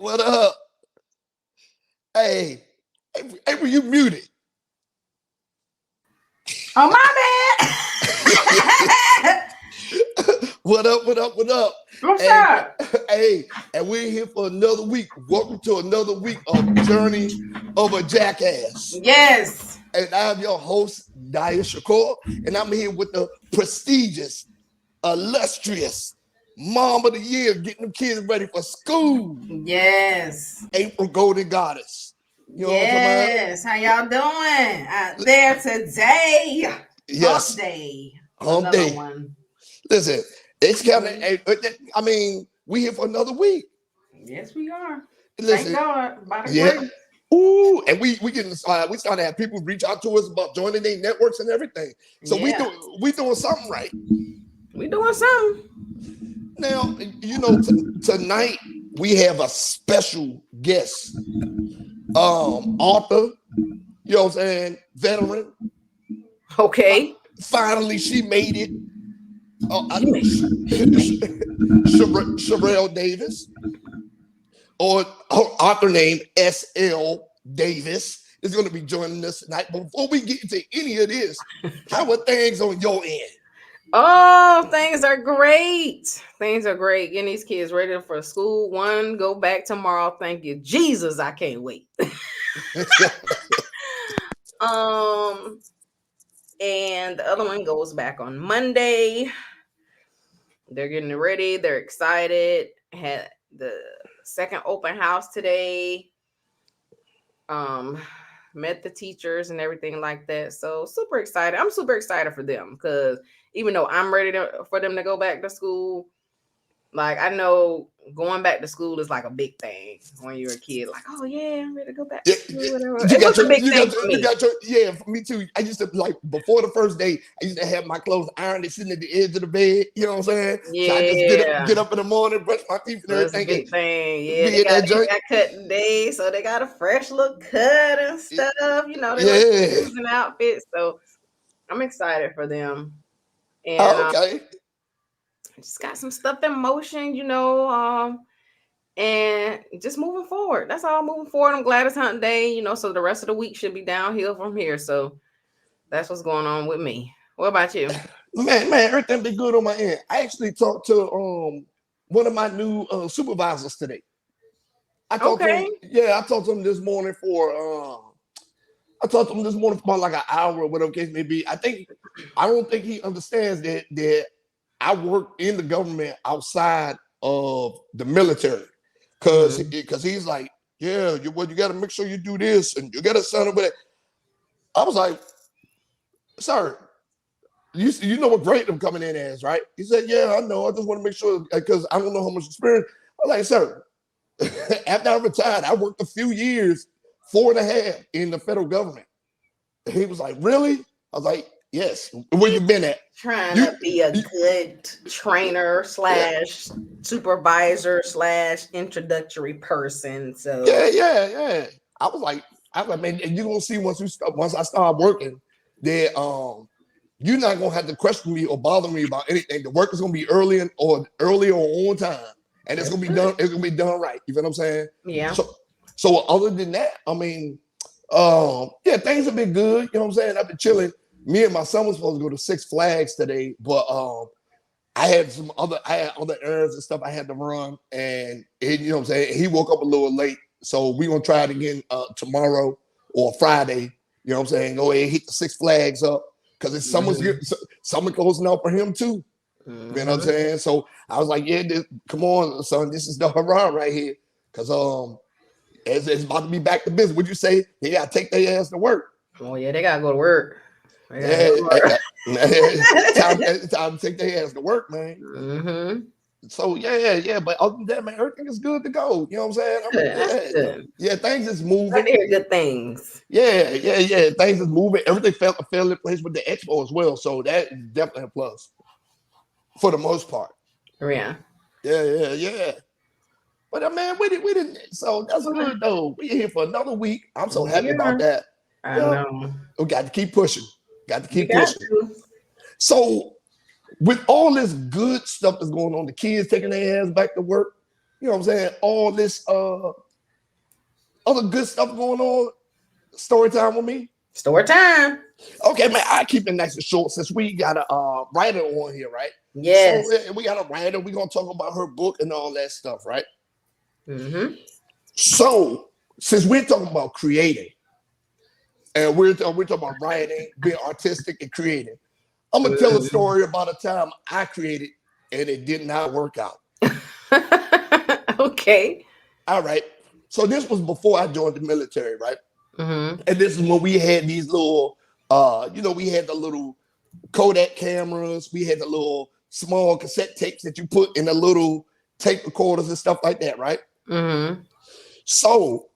What up? Hey, April, you muted. Oh, my bad. What up? What up? What up? What's And up? and we're here for another week. Welcome to another week of Journey of a Jackass. Yes. And I'm your host, Daya Shakur, and I'm here with the prestigious, illustrious Mom of the Year, getting them kids ready for school. Yes. April Golden Goddess. You know what I'm talking about? Yes. How y'all doing out there today? Yes. Hump day. Hump Another day. one. Listen, it's coming. I mean, we here for another week. Yes, we are. Listen, Thank God. By the yeah. grace. Ooh, and we getting we started to have people reach out to us about joining their networks and everything. So we doing something right. We doing something. Now, you know, tonight we have a special guest, author. You know what I'm saying? Veteran. Okay. Finally, she made it. Sherale Davis, or her author name S.L. Davis, is going to be joining us tonight. But before we get into any of this, how are things on your end? Oh, things are great. Things are great. Getting these kids ready for school. One, go back tomorrow. Thank you, Jesus. I can't wait. And the other one goes back on Monday. They're getting ready. They're excited. Had the second open house today. Met the teachers and everything like that. So super excited. I'm super excited for them because even though I'm ready for them to go back to school, like I know going back to school is like a big thing when you're a kid. Like, oh yeah, I'm ready to go back to school. Whatever. It was a big thing for me. Yeah, for me too. I used to, like, before the first day, I used to have my clothes ironed and sitting at the edge of the bed. You know what I'm saying? Yeah. So I just get up in the morning, brush my teeth and That's everything. a big thing. Yeah, they got cut today, so they got a fresh look cut and stuff. You know, they look using outfits. So I'm excited for them. And okay. Just got some stuff in motion, you know, and just moving forward. That's all, moving forward. I'm glad it's hunting day, you know, so the rest of the week should be downhill from here. So that's what's going on with me. What about you? Man, everything be good on my end. I actually talked to one of my new supervisors today. I talked to him this morning for about like an hour or whatever case may be. I don't think he understands that I work in the government outside of the military, because he's like, yeah, you got to make sure you do this and you got to sign up with it. I was like, sir, you know what grade I'm coming in as, right? He said, yeah, I know. I just want to make sure, because I don't know how much experience. I was like, sir, after I retired, I worked a few years, 4.5 in the federal government. And he was like, really? I was like, yes. Where you been at? Trying to be a good trainer / supervisor / introductory person. So yeah. I was like, man, and you're gonna see once I start working, that you're not gonna have to question me or bother me about anything. The work is gonna be early or on time, and it's gonna be done. It's gonna be done right. You know what I'm saying? Yeah. So other than that, I mean, things have been good. You know what I'm saying? I've been chilling. Me and my son was supposed to go to Six Flags today, but I had other errands and stuff I had to run, and you know what I'm saying. He woke up a little late, so we're gonna try it again tomorrow or Friday. You know what I'm saying? Go ahead and hit the Six Flags up, because it's summer closing out for him too. You know what I'm saying? So I was like, yeah, come on, son, this is the hurrah right here, because it's about to be back to business. Would you say they gotta take their ass to work? Oh yeah, they gotta go to work. Time to take their ass to work, man. So yeah. But other than that, man, everything is good to go. You know what I'm saying? Good. Yeah, things is moving. I hear good things. Yeah. Things is moving. Everything fell in place with the Expo as well. So that is definitely a plus for the most part. Yeah. Yeah. But man, we didn't. So that's good though. We're here for another week. I'm so happy about that. I know. We got to keep pushing. So with all this good stuff that's going on, the kids taking their ass back to work, you know what I'm saying, all this other good stuff going on. Story time with me. Story time. Okay, man, I keep it nice and short since we got a writer on here, right? Yes. So we got a writer. We're gonna talk about her book and all that stuff, right? Mm-hmm. So since we're talking about creating, and we're talking about writing, being artistic and creating, I'm gonna tell a story about a time I created and it did not work out. Okay. All right. So this was before I joined the military, right? Mm-hmm. And this is when we had these little, we had the little Kodak cameras, we had the little small cassette tapes that you put in the little tape recorders and stuff like that, right? Mm-hmm. So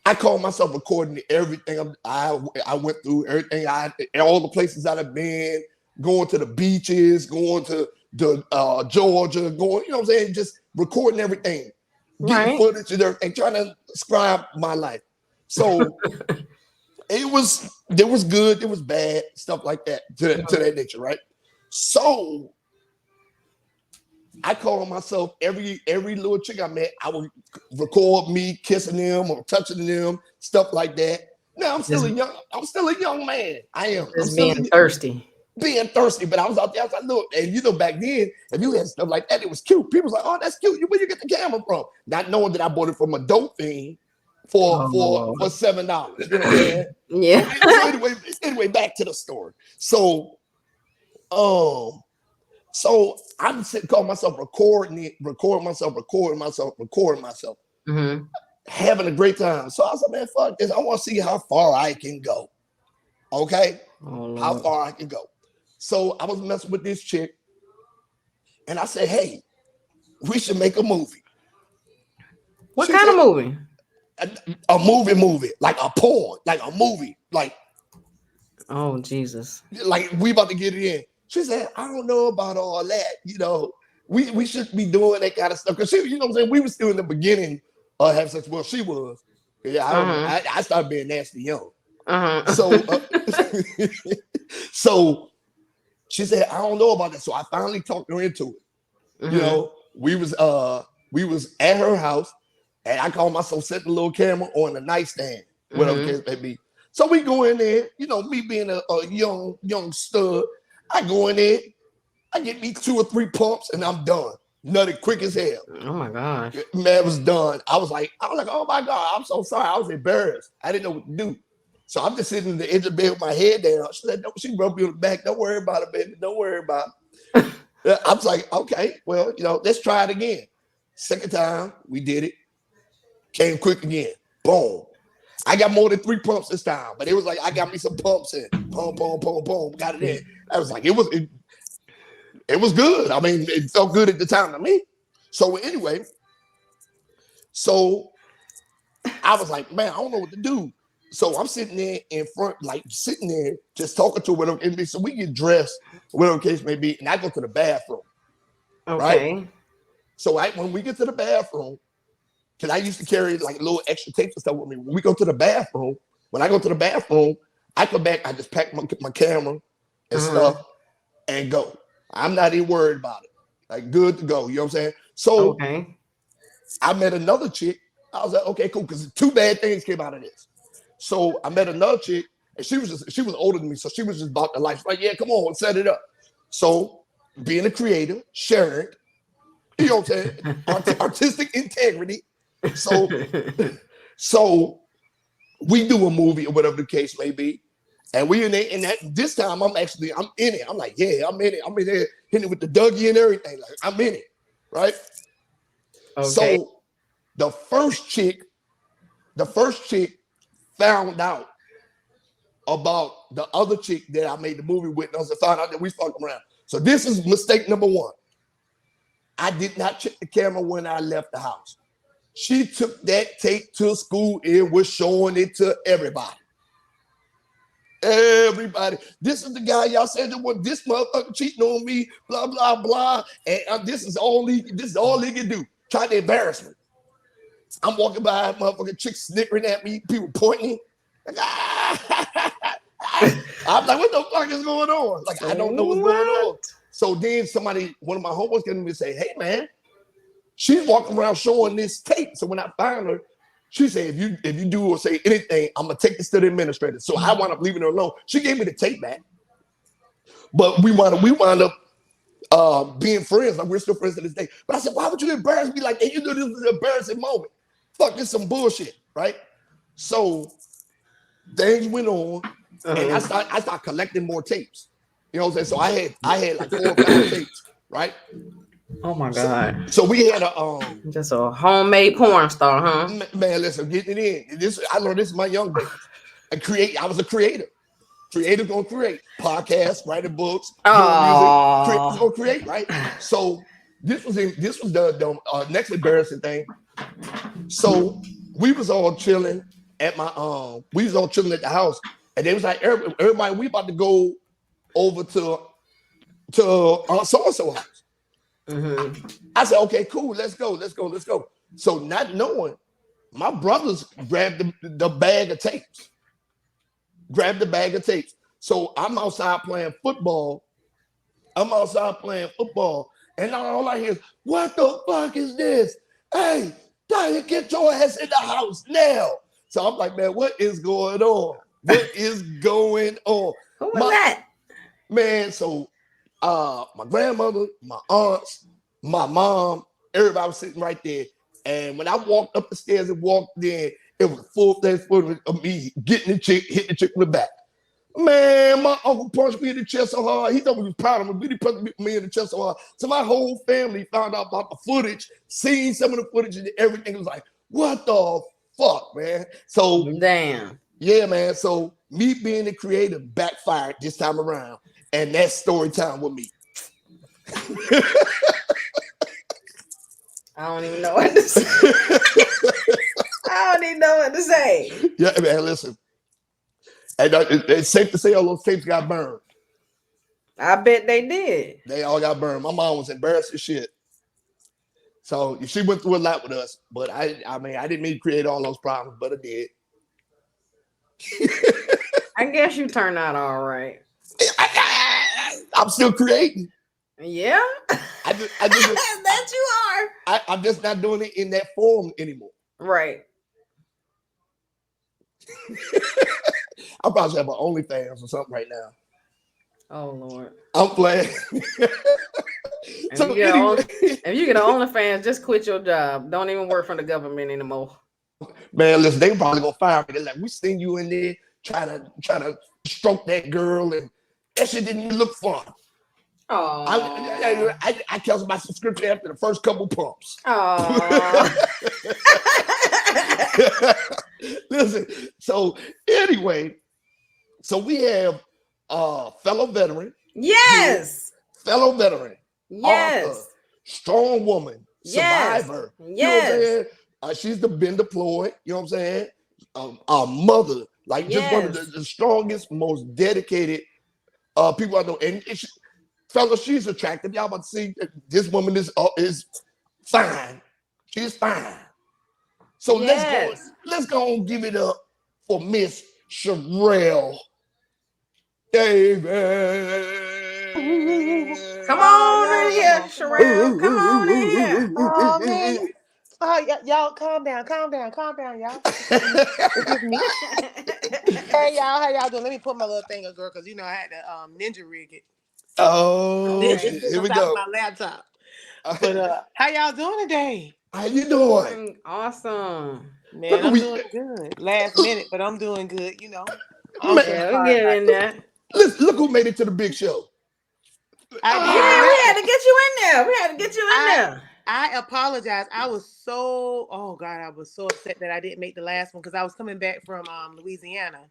I call myself recording everything I went through, everything all the places I've been, going to the beaches, going to Georgia, going, you know what I'm saying, just recording everything, getting footage and everything, trying to describe my life. So there was good, there was bad, stuff like that, to that nature, right? So I call myself every little chick I met, I would record me kissing them or touching them, stuff like that. Now I'm still a young man. I am. I'm still thirsty. Being thirsty, but I was out there. I was like, look, and back then, if you had stuff like that, it was cute. People was like, oh, that's cute. Where you get the camera from? Not knowing that I bought it from a dope fiend for $7. You know what I'm saying? Yeah. So anyway, back to the story. So I'm calling myself recording myself, Mm-hmm. having a great time. So I was like, man, fuck this. I want to see how far I can go. Okay? How far I can go. So I was messing with this chick, and I said, hey, we should make a movie. What kind of movie? A movie, like a porn, like a movie, like. Oh, Jesus. Like, we about to get it in. She said, I don't know about all that. You know, we should be doing that kind of stuff. Because she, you know what I'm saying? We were still in the beginning of having sex. Well, she was. Yeah, I started being nasty young. So she said, I don't know about that. So I finally talked her into it. You know, we was at her house, and I called myself setting a little camera on the nightstand, whatever the case may be. So we go in there, you know, me being a young stud, I go in there, I get me 2 or 3 pumps, and I'm done. Nutted quick as hell. Oh my gosh. Man, it was done. I was like, oh my God, I'm so sorry. I was embarrassed. I didn't know what to do. So I'm just sitting in the edge of the bed with my head down. She said, she rubbed me on the back. Don't worry about it, baby. Don't worry about it. I was like, okay, well, you know, let's try it again. Second time, we did it. Came quick again. Boom. I got more than 3 pumps this time, but it was like I got me some pumps in. Boom, boom, boom, boom. Got it in. I was like, it was good. I mean, it felt good at the time to me. So anyway, I was like, man, I don't know what to do. So I'm sitting there in front, like sitting there, just talking to her, whatever it be. So we get dressed, whatever the case may be, and I go to the bathroom. Okay. Right? So when we get to the bathroom, because I used to carry like little extra tapes and stuff with me. When I go to the bathroom, I come back, I just pack my camera and stuff and go. I'm not even worried about it. Like, good to go. You know what I'm saying? So I met another chick. I was like, okay, cool, because 2 bad things came out of this. So I met another chick, and she was older than me, so she was just about the life. She's like, yeah, come on, set it up. So being a creator, sharing, you know what I'm saying, artistic integrity. So we do a movie or whatever the case may be, and we in there. And this time I'm in it. I'm like, yeah, I'm in it. I'm in there hitting it with the Dougie and everything. Like, I'm in it, right? Okay. So the first chick found out about the other chick that I made the movie with, and I found out that we fucking around. So this is mistake number 1. I did not check the camera when I left the house. She took that tape to school and was showing it to everybody. Everybody. This is the guy y'all said that was this motherfucker cheating on me, blah, blah, blah. And this is all he can do. Try to embarrass me. I'm walking by, motherfucking chicks snickering at me, people pointing. Like, I'm like, what the fuck is going on? Like, I don't know what's going on. So then one of my homeboys came to me and say, hey man, She's walking around showing this tape. So when I found her, she said, if you do or say anything, I'm gonna take this to the administrator. So I wound up leaving her alone. She gave me the tape back. But we wound up being friends. Like we're still friends to this day. But I said, why would you embarrass me like that? You knew this was an embarrassing moment. Fuck, this some bullshit, right? So things went on, and I started collecting more tapes. You know what I'm saying? So I had like 4 or 5 tapes, right? Oh my God. So we had a just a homemade porn star, huh? Man, listen, getting it in. I learned this in my young days. I was a creator. Creators gonna create podcasts, writing books, doing music. Creators gonna create, right? So this was the next embarrassing thing. So we was all chilling at the house, and they was like, everybody, we about to go over to so-and-so house. Mm-hmm. I said, okay, cool, let's go. So not knowing, my brothers grabbed the bag of tapes. So I'm outside playing football. And all I hear is, what the fuck is this? Hey, Diane, get your ass in the house now. So I'm like, man, what is going on? Who was that? Man, so my grandmother, my aunts, my mom, everybody was sitting right there. And when I walked up the stairs and walked in, it was a full face of me hitting the chick in the back. Man, my uncle punched me in the chest so hard. He thought we was proud of him, but he punched me in the chest so hard. So my whole family found out about the footage, seen some of the footage and everything. It was like, what the fuck, man? So damn. Yeah, man. So me being the creator backfired this time around. And that's story time with me. I don't even know what to say. Yeah, man, listen. And it's safe to say all those tapes got burned. I bet they did. They all got burned. My mom was embarrassed as shit. So she went through a lot with us. But I didn't mean to create all those problems, but I did. I guess you turned out all right. I'm still creating. Yeah. I just that you are. I'm just not doing it in that form anymore. Right. I probably have an OnlyFans or something right now. Oh Lord. I'm playing. If you get an OnlyFans, just quit your job. Don't even work for the government anymore. Man, listen, they probably gonna fire me. They're like, we seen you in there trying to stroke that girl, and that shit didn't even look fun. Oh, I canceled my subscription after the first couple pumps. Oh. Listen, so anyway, so we have fellow veteran. Yes. Fellow veteran. Yes. Author, strong woman. Survivor. Yes. You know what I'm saying? She's been deployed. You know what I'm saying? A mother. Like just one of the strongest, most dedicated people I know. And fellas, she's attractive. Y'all about to see this woman is fine. She's fine. So let's go and give it up for Miss Sherale Davis. Come on in here, Sherale. Come on in here. Oh man. Y'all calm down, y'all. It's just me. Hey y'all, how y'all doing? Let me put my little thing up, girl, because I had to ninja rig it. Oh, here we go. My laptop. But how y'all doing today? How you doing? Awesome. Man, I'm doing good. Last minute, but I'm doing good, We'll get in there. Look who made it to the big show. We had to get you in there. I apologize. I was so upset that I didn't make the last one because I was coming back from Louisiana.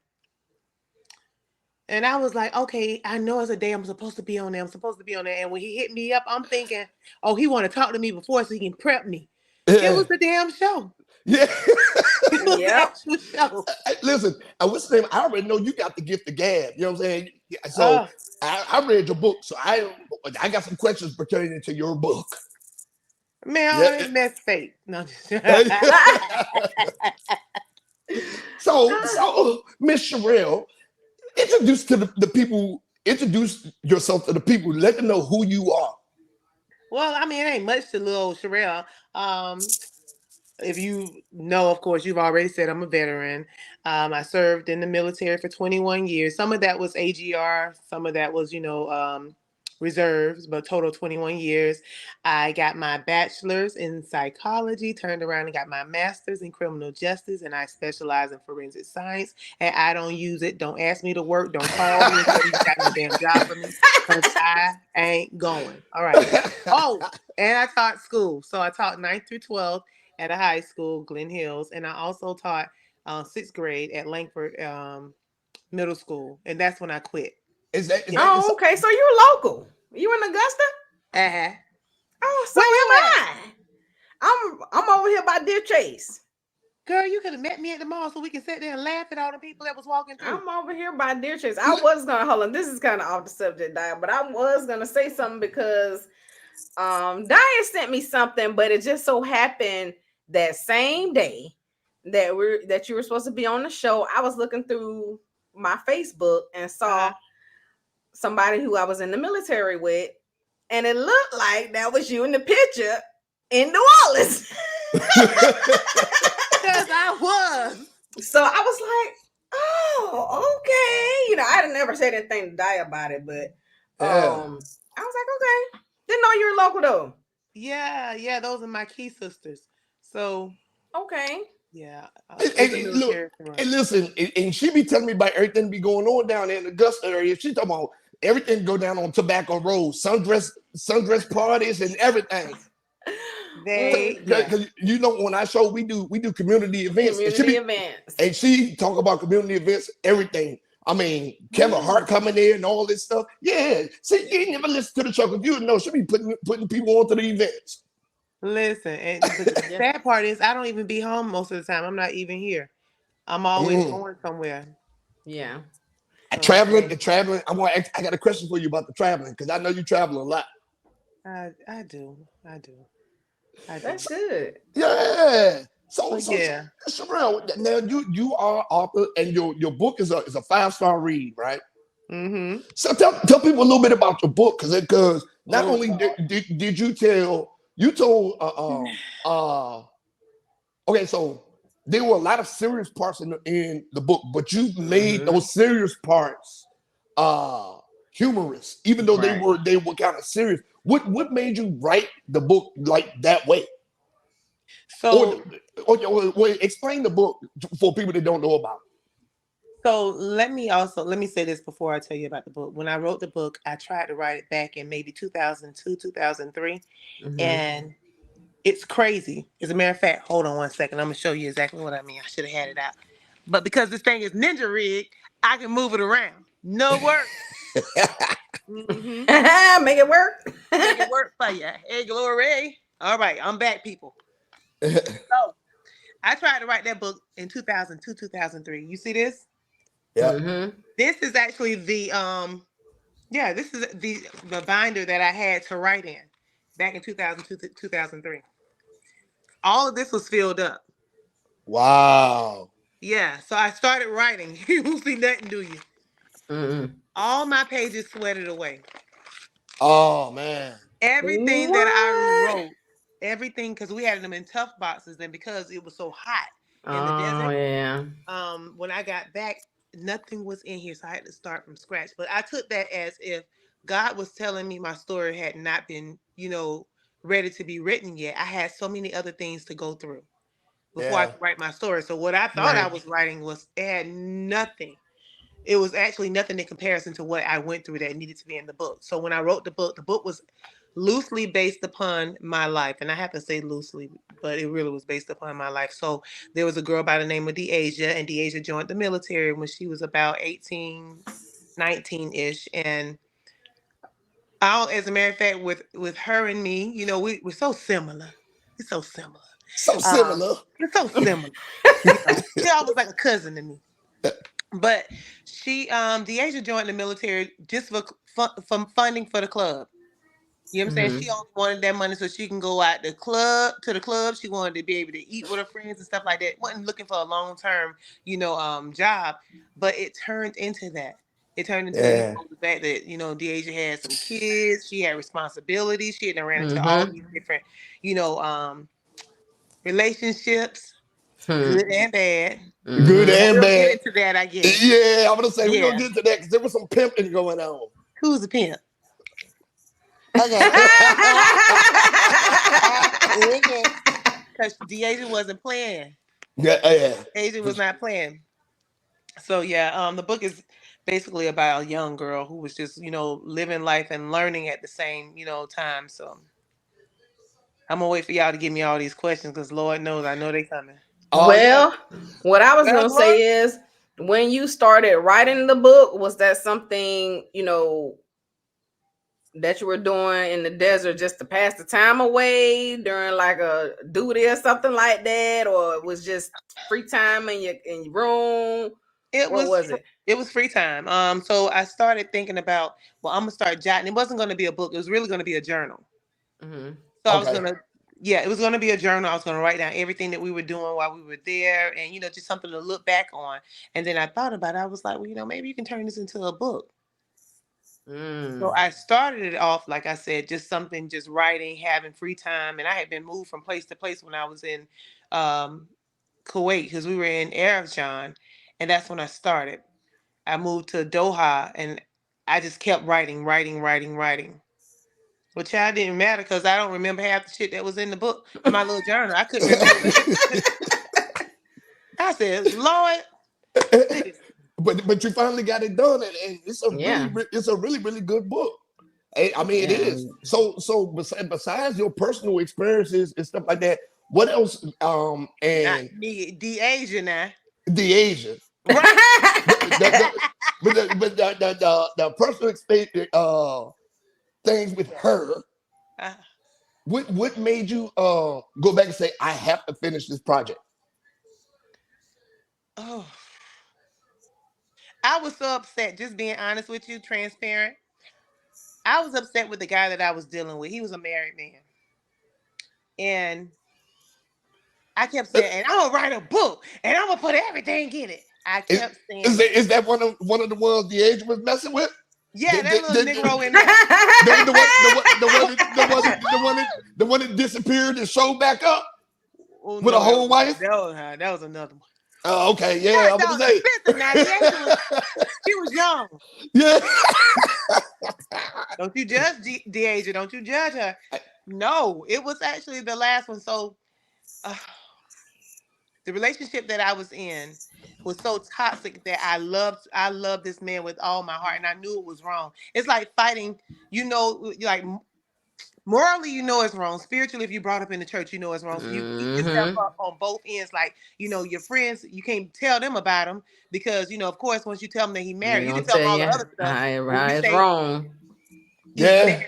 And I was like, okay, I know it's a day I'm supposed to be on there. And when he hit me up, I'm thinking, oh, he want to talk to me before so he can prep me. Yeah. It was the damn show. Yeah. Yeah. Listen, what's the name? I already know you got the gift of gab. You know what I'm saying? So I read your book. So I got some questions pertaining to your book. Man, that's fake. No. So Miss Sherale, introduce yourself to the people. Let them know who you are. Well, I mean, it ain't much to little Sherelle. If you know, of course, you've already said I'm a veteran. I served in the military for 21 years. Some of that was AGR, some of that was, reserves, but total 21 years. I got my bachelor's in psychology, turned around and got my master's in criminal justice, and I specialize in forensic science. And I don't use it. Don't ask me to work. Don't call me and tell me you got no damn job for me because I ain't going. All right. Oh, and I taught school. So I taught 9th through 12th at a high school, Glen Hills, and I also taught 6th grade at Langford Middle School, and that's when I quit. Is that Oh, okay. So you're local. You in Augusta? Uh-huh. Oh, so Where you am at? I. I'm over here by Deer Chase. Girl, you could have met me at the mall so we can sit there and laugh at all the people that was walking through. I'm over here by Deer Chase. I was gonna hold on. This is kind of off the subject, Dia, but I was gonna say something because Dia sent me something, but it just so happened that same day that you were supposed to be on the show, I was looking through my Facebook and saw somebody who I was in the military with, and it looked like that was you in the picture in New Orleans. Because I was. So I was like, oh, okay. I had never said anything to Die about it, but Yeah. I was like, okay. Didn't know you were local though. Yeah, those are my key sisters. So, Okay. yeah, it's a And look, military for and us. listen, and she be telling me about everything be going on down there in the Augusta area. She talking about everything go down on Tobacco Road, sundress parties and everything. Yeah. Because when I show we do community events, and Community events. she talk about community events, everything. I mean, Kevin Hart coming in and all this stuff. Yeah, see, you ain't never listen to the show because you know she be putting people onto the events. Listen, but the sad part is I don't even be home most of the time. I'm not even here. I'm always going somewhere. Yeah. Traveling. I got a question for you about the traveling because I know you travel a lot. I do. That's good. Yeah. So Yeah. Sherelle, now you are author and your book is a 5-star read, right? Mm-hmm. So tell people a little bit about your book because not only did you told okay, so there were a lot of serious parts in the book, but you made those serious parts humorous, even though they were kind of serious. What made you write the book like that way? So Or explain the book for people that don't know about it. So let me say this before I tell you about the book. When I wrote the book, I tried to write it back in maybe 2002, 2003, and it's crazy. As a matter of fact, hold on one second. I'm gonna show you exactly what I mean. I should have had it out, but because this thing is ninja rigged, I can move it around. No work. Make it work. Make it work for you. Hey, glory. All right, I'm back, people. So I tried to write that book in 2002, 2003. You see this? Yeah. This is actually this is the binder that I had to write in back in 2002 to 2003. All of this was filled up. Wow. Yeah, so I started writing. You won't see nothing, do you? All my pages sweated away. Oh man. Everything that I wrote, everything, because we had them in tough boxes, and because it was so hot in the desert. Yeah. When I got back, nothing was in here, so I had to start from scratch. But I took that as if God was telling me my story had not been, ready to be written yet. I had so many other things to go through before I could write my story. So what I thought I was writing it had nothing. It was actually nothing in comparison to what I went through that needed to be in the book. So when I wrote the book was loosely based upon my life. And I have to say loosely, but it really was based upon my life. So there was a girl by the name of Deasia, and Deasia joined the military when she was about 18, 19-ish. And as a matter of fact, with her and me, we're so similar. It's so similar. So similar. It's so similar. She almost like a cousin to me. But she, Deasia joined the military just for funding for the club. You know what I'm saying? She only wanted that money so she can go out to the club. She wanted to be able to eat with her friends and stuff like that. Wasn't looking for a long-term, job, but it turned into that. It turned into the fact that Deasia had some kids, she had responsibilities, she had ran into all these different, relationships, good and bad. Good and We'll bad. get into that, I guess. Yeah, I'm gonna say we're gonna get into that because there was some pimping going on. Who's a pimp? Okay. Because Deasia wasn't playing. Deasia was not playing. So the book is basically about a young girl who was just, living life and learning at the same, time. So I'm gonna wait for y'all to give me all these questions because Lord knows I know they coming. Well, what I was gonna say is, when you started writing the book, was that something that you were doing in the desert just to pass the time away during like a duty or something like that, or it was just free time in your room? It was free time. So I started thinking about, well, I'm gonna start jotting. It wasn't gonna be a book. It was really gonna be a journal. So I was gonna, it was gonna be a journal. I was gonna write down everything that we were doing while we were there, and just something to look back on. And then I thought about it. I was like, well, maybe you can turn this into a book. So I started it off, like I said, just something, just writing, having free time. And I had been moved from place to place when I was in Kuwait, because we were in Arabjan, and that's when I started. I moved to Doha, and I just kept writing. Well, child, didn't matter because I don't remember half the shit that was in the book, in my little journal. I couldn't remember. I said, Lord. But you finally got it done, and it's a really good book. I mean, it is. So besides your personal experiences and stuff like that, what else? And Deasia now. Deasia, right? But the personal experience, things with her. What made you go back and say, I have to finish this project? Oh. I was so upset, just being honest with you, transparent. I was upset with the guy that I was dealing with. He was a married man. And I kept saying, and I'm gonna write a book and I'm gonna put everything in it. I kept saying, is that one of the ones the age was messing with? Yeah, that little Negro in there. The one that disappeared and showed back up with a whole wife. That was another one. Oh, okay, yeah. I'm gonna say. She was young. Yeah. Don't you judge Deasia. Don't you judge her. No, it was actually the last one. So, the relationship that I was in was so toxic that I loved this man with all my heart, and I knew it was wrong. It's like fighting. Like morally, it's wrong. Spiritually, if you brought up in the church, it's wrong. So you beat yourself up on both ends. Like, your friends, you can't tell them about him because, of course, once you tell them that he married, you can tell them all the other stuff. It's wrong. Yeah.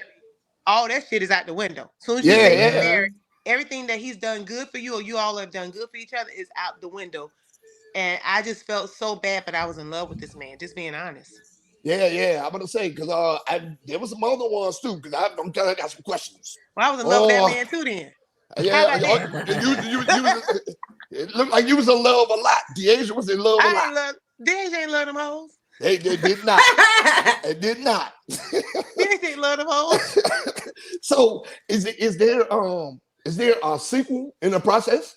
All that shit is out the window. As soon as you say he's married, everything that he's done good for you or you all have done good for each other is out the window. And I just felt so bad, but I was in love with this man, just being honest. Yeah. I'm gonna say because there was some other ones too. Because I'm telling you, I got some questions. Well, I was in love with that man too. Then, it looked like you was in love a lot. Deasia was in love a lot. Deasia ain't love them hoes. They did not. They did not. Deasia ain't love them hoes. So is there a sequel in the process?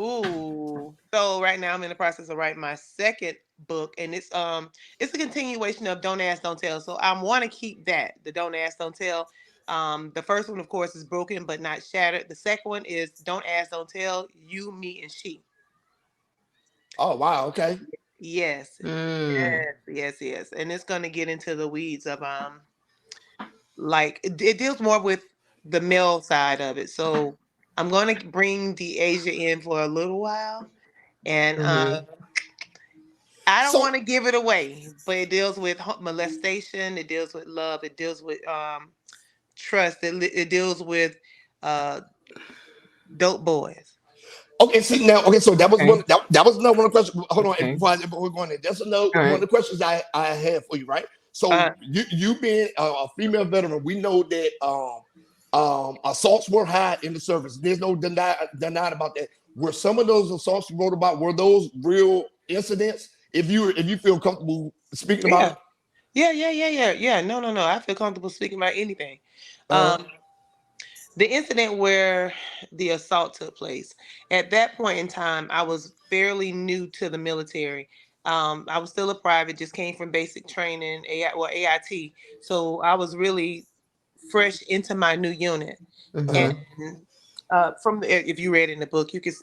Ooh. So right now I'm in the process of writing my second book, and it's a continuation of Don't Ask, Don't Tell. So I want to keep that, the Don't Ask, Don't Tell. The first one, of course, is Broken but Not Shattered. The second one is Don't Ask, Don't Tell, You, Me, and She. Oh wow, okay. Yes. Yes. And it's gonna get into the weeds of like it deals more with the male side of it. So I'm gonna bring Deasia in for a little while. And I don't want to give it away, but it deals with molestation, it deals with love, it deals with trust, it deals with dope boys. Okay, see now. Okay, so that was one. That was another one of the questions. Hold on, before we're going there, that's another one of the questions I have for you, right? So you being a female veteran, we know that assaults were high in the service. There's no denying about that. Were some of those assaults you wrote about, were those real incidents? If you feel comfortable speaking about it? Yeah. No. I feel comfortable speaking about anything. Uh, The incident where the assault took place, at that point in time, I was fairly new to the military. I was still a private, just came from basic training, AIT. So I was really fresh into my new unit. And Mm-hmm. from if you read in the book, you can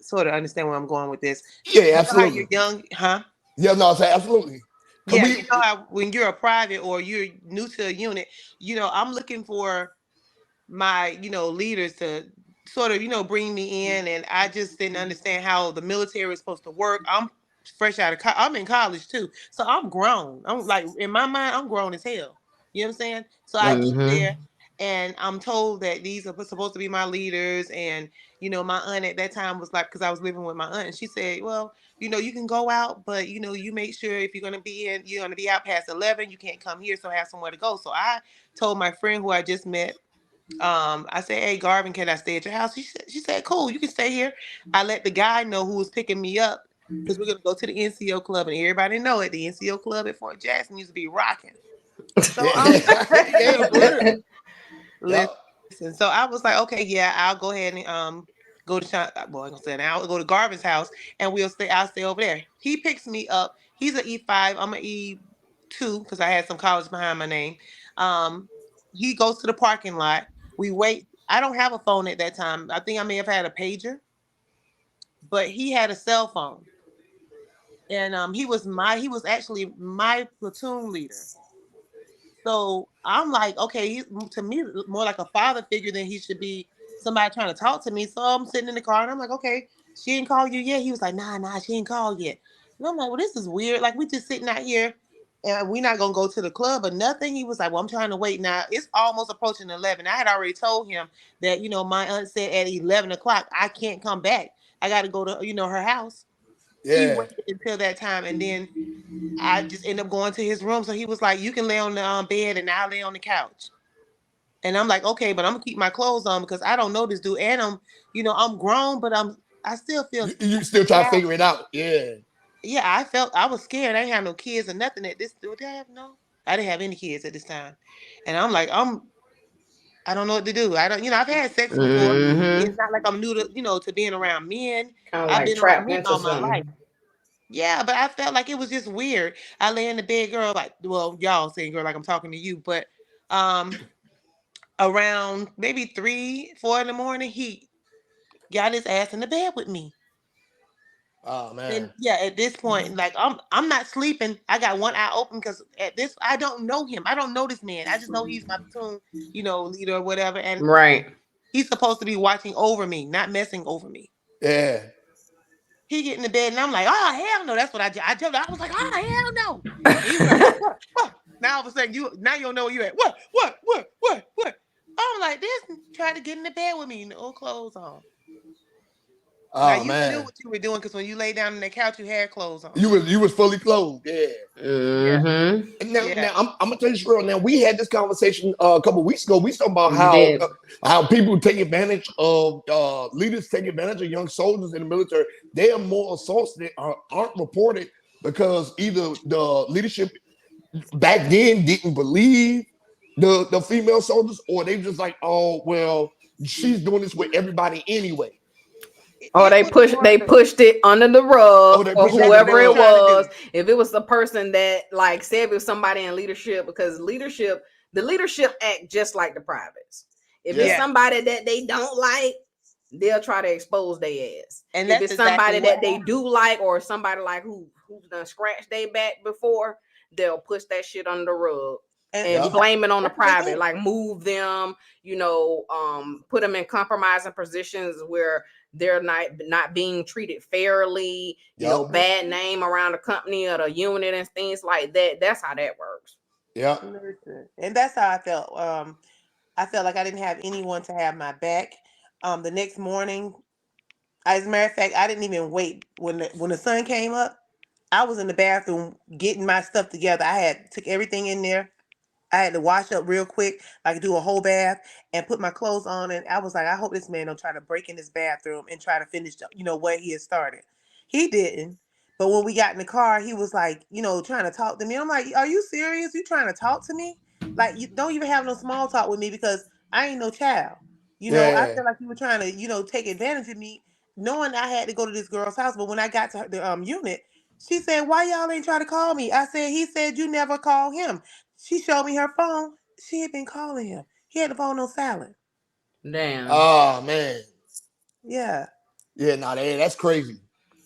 sort of understand where I'm going with this. yeah, You know how you're absolutely. young, huh? Yeah, no, I say absolutely. Cause Yeah, we, you know how when you're a private or you're new to a unit, I'm looking for my leaders to sort of bring me in, and I just didn't understand how the military is supposed to work. I'm fresh out of I'm in college too, so I'm grown. I'm like, in my mind, I'm grown as hell. You know what I'm saying? So I get Mm-hmm. there and I'm told that these are supposed to be my leaders. And my aunt at that time was like, because I was living with my aunt, and she said, well, you can go out, but you make sure if you're going to be out past 11, you can't come here, so have somewhere to go. So I told my friend who I just met, I said, hey, Garvin, can I stay at your house? She said, cool, you can stay here. I let the guy know who was picking me up, because we're going to go to the NCO club, and everybody know it. The NCO club at Fort Jackson used to be rocking. So I'm yeah, for yeah, real. yeah, Listen, so I was like, okay, yeah, I'll go ahead and go to well, I'm gonna say now, I'll go to Garvin's house, and I'll stay over there. He picks me up. He's an E5, I'm an E2, because I had some college behind my name. Um, he goes to the parking lot. We wait. I don't have a phone at that time. I think I may have had a pager, but he had a cell phone. And he was actually my platoon leader. So I'm like, okay, he's to me more like a father figure than he should be somebody trying to talk to me. So I'm sitting in the car and I'm like, okay, she didn't call you yet. He was like, nah, she didn't call yet. And I'm like, well, this is weird. Like, we just sitting out here and we're not gonna go to the club or nothing. He was like, well, I'm trying to wait now. It's almost approaching 11. I had already told him that my aunt said at 11 o'clock I can't come back. I got to go to her house. He yeah. waited until that time, and then I just ended up going to his room. So he was like, you can lay on the bed and I'll lay on the couch. And I'm like, okay, but I'm gonna keep my clothes on because I don't know this dude. And I'm grown, but I still feel You still try to child. figure it out. Yeah, Yeah, I was scared. I didn't have no kids or nothing at this. Did I have no? I didn't have any kids at this time. And I'm like, I don't know what to do. I don't, I've had sex before. It's Mm-hmm. not like I'm new to being around men. Kind of I've like been around trapped men into all my life. something. Yeah, but I felt like it was just weird. I lay in the bed, girl, like, well, y'all saying girl like I'm talking to you, but um around maybe 3, 4 in the morning, he got his ass in the bed with me. oh And man, yeah, at this point, like I'm not sleeping. I got one eye open because at this I don't know him. I don't know this man. I just know he's my platoon, leader or whatever. And Right. he's supposed to be watching over me, not messing over me. yeah. He get in the bed and I'm like, oh hell no. That's what I told him. I was like, oh hell no. And he was like, what? Now all of a sudden you don't know where you at. What? I'm like, this tried to get in the bed with me, no clothes on. Now Oh you knew man, what you were doing because when you lay down on the couch, you had clothes on. you was fully clothed. Yeah. Yeah, Mm-hmm. And now, yeah. now I'm gonna tell you real. Now we had this conversation a couple weeks ago. We talking about You did. how people take advantage of leaders take advantage of young soldiers in the military. There are more assaults that aren't reported because either the leadership back then didn't believe the female soldiers, or they just like, oh well, she's doing this with everybody anyway. Or It was more they of pushed it under the Oh, rug they for push and it that's under the what they whoever were it rug. trying to was. do. If it was the person that, like, say if it was somebody in leadership, because the leadership act just like the privates. If it's Yeah, Yeah, somebody that they don't like, they'll try to expose their ass. and If that's it's exactly somebody what that they happened. do like, or somebody like who's done scratched their back before, they'll push that shit under the rug And and yeah, yeah, blame it on the that's what they private, did. like move them, put them in compromising positions where they're not being treated fairly, yeah, bad name around the company or the unit and things like that. That's how that works. yeah. Listen. And that's how I felt. I felt like I didn't have anyone to have my back. The next morning, as a matter of fact, I didn't even wait when the sun came up. I was in the bathroom getting my stuff together. I had took everything in there. I had to wash up real quick, like do a whole bath and put my clothes on. And I was like, I hope this man don't try to break in this bathroom and try to finish, what he had started. He didn't. But when we got in the car, he was like, trying to talk to me. I'm like, are you serious? You trying to talk to me? Like, you don't even have no small talk with me because I ain't no child. I Yeah. feel like you were trying to, take advantage of me, knowing I had to go to this girl's house. But when I got to the unit, she said, why y'all ain't try to call me? I said, he said you never call him. She showed me her phone. She had been calling him. He had the phone on silent. Damn. Oh man. Yeah. Yeah, that's crazy.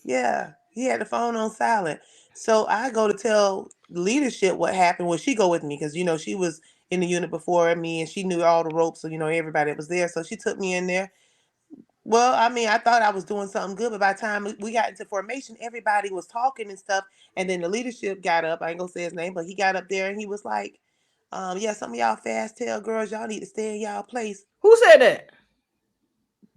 Yeah. He had the phone on silent. So I go to tell leadership what happened. Well, she go with me because, she was in the unit before me and she knew all the ropes. So, everybody that was there. So she took me in there. Well, I mean, I thought I was doing something good, but by the time we got into formation, everybody was talking and stuff. And then the leadership got up. I ain't gonna say his name, but he got up there and he was like, yeah, some of y'all fast tail girls, y'all need to stay in y'all place. Who said that?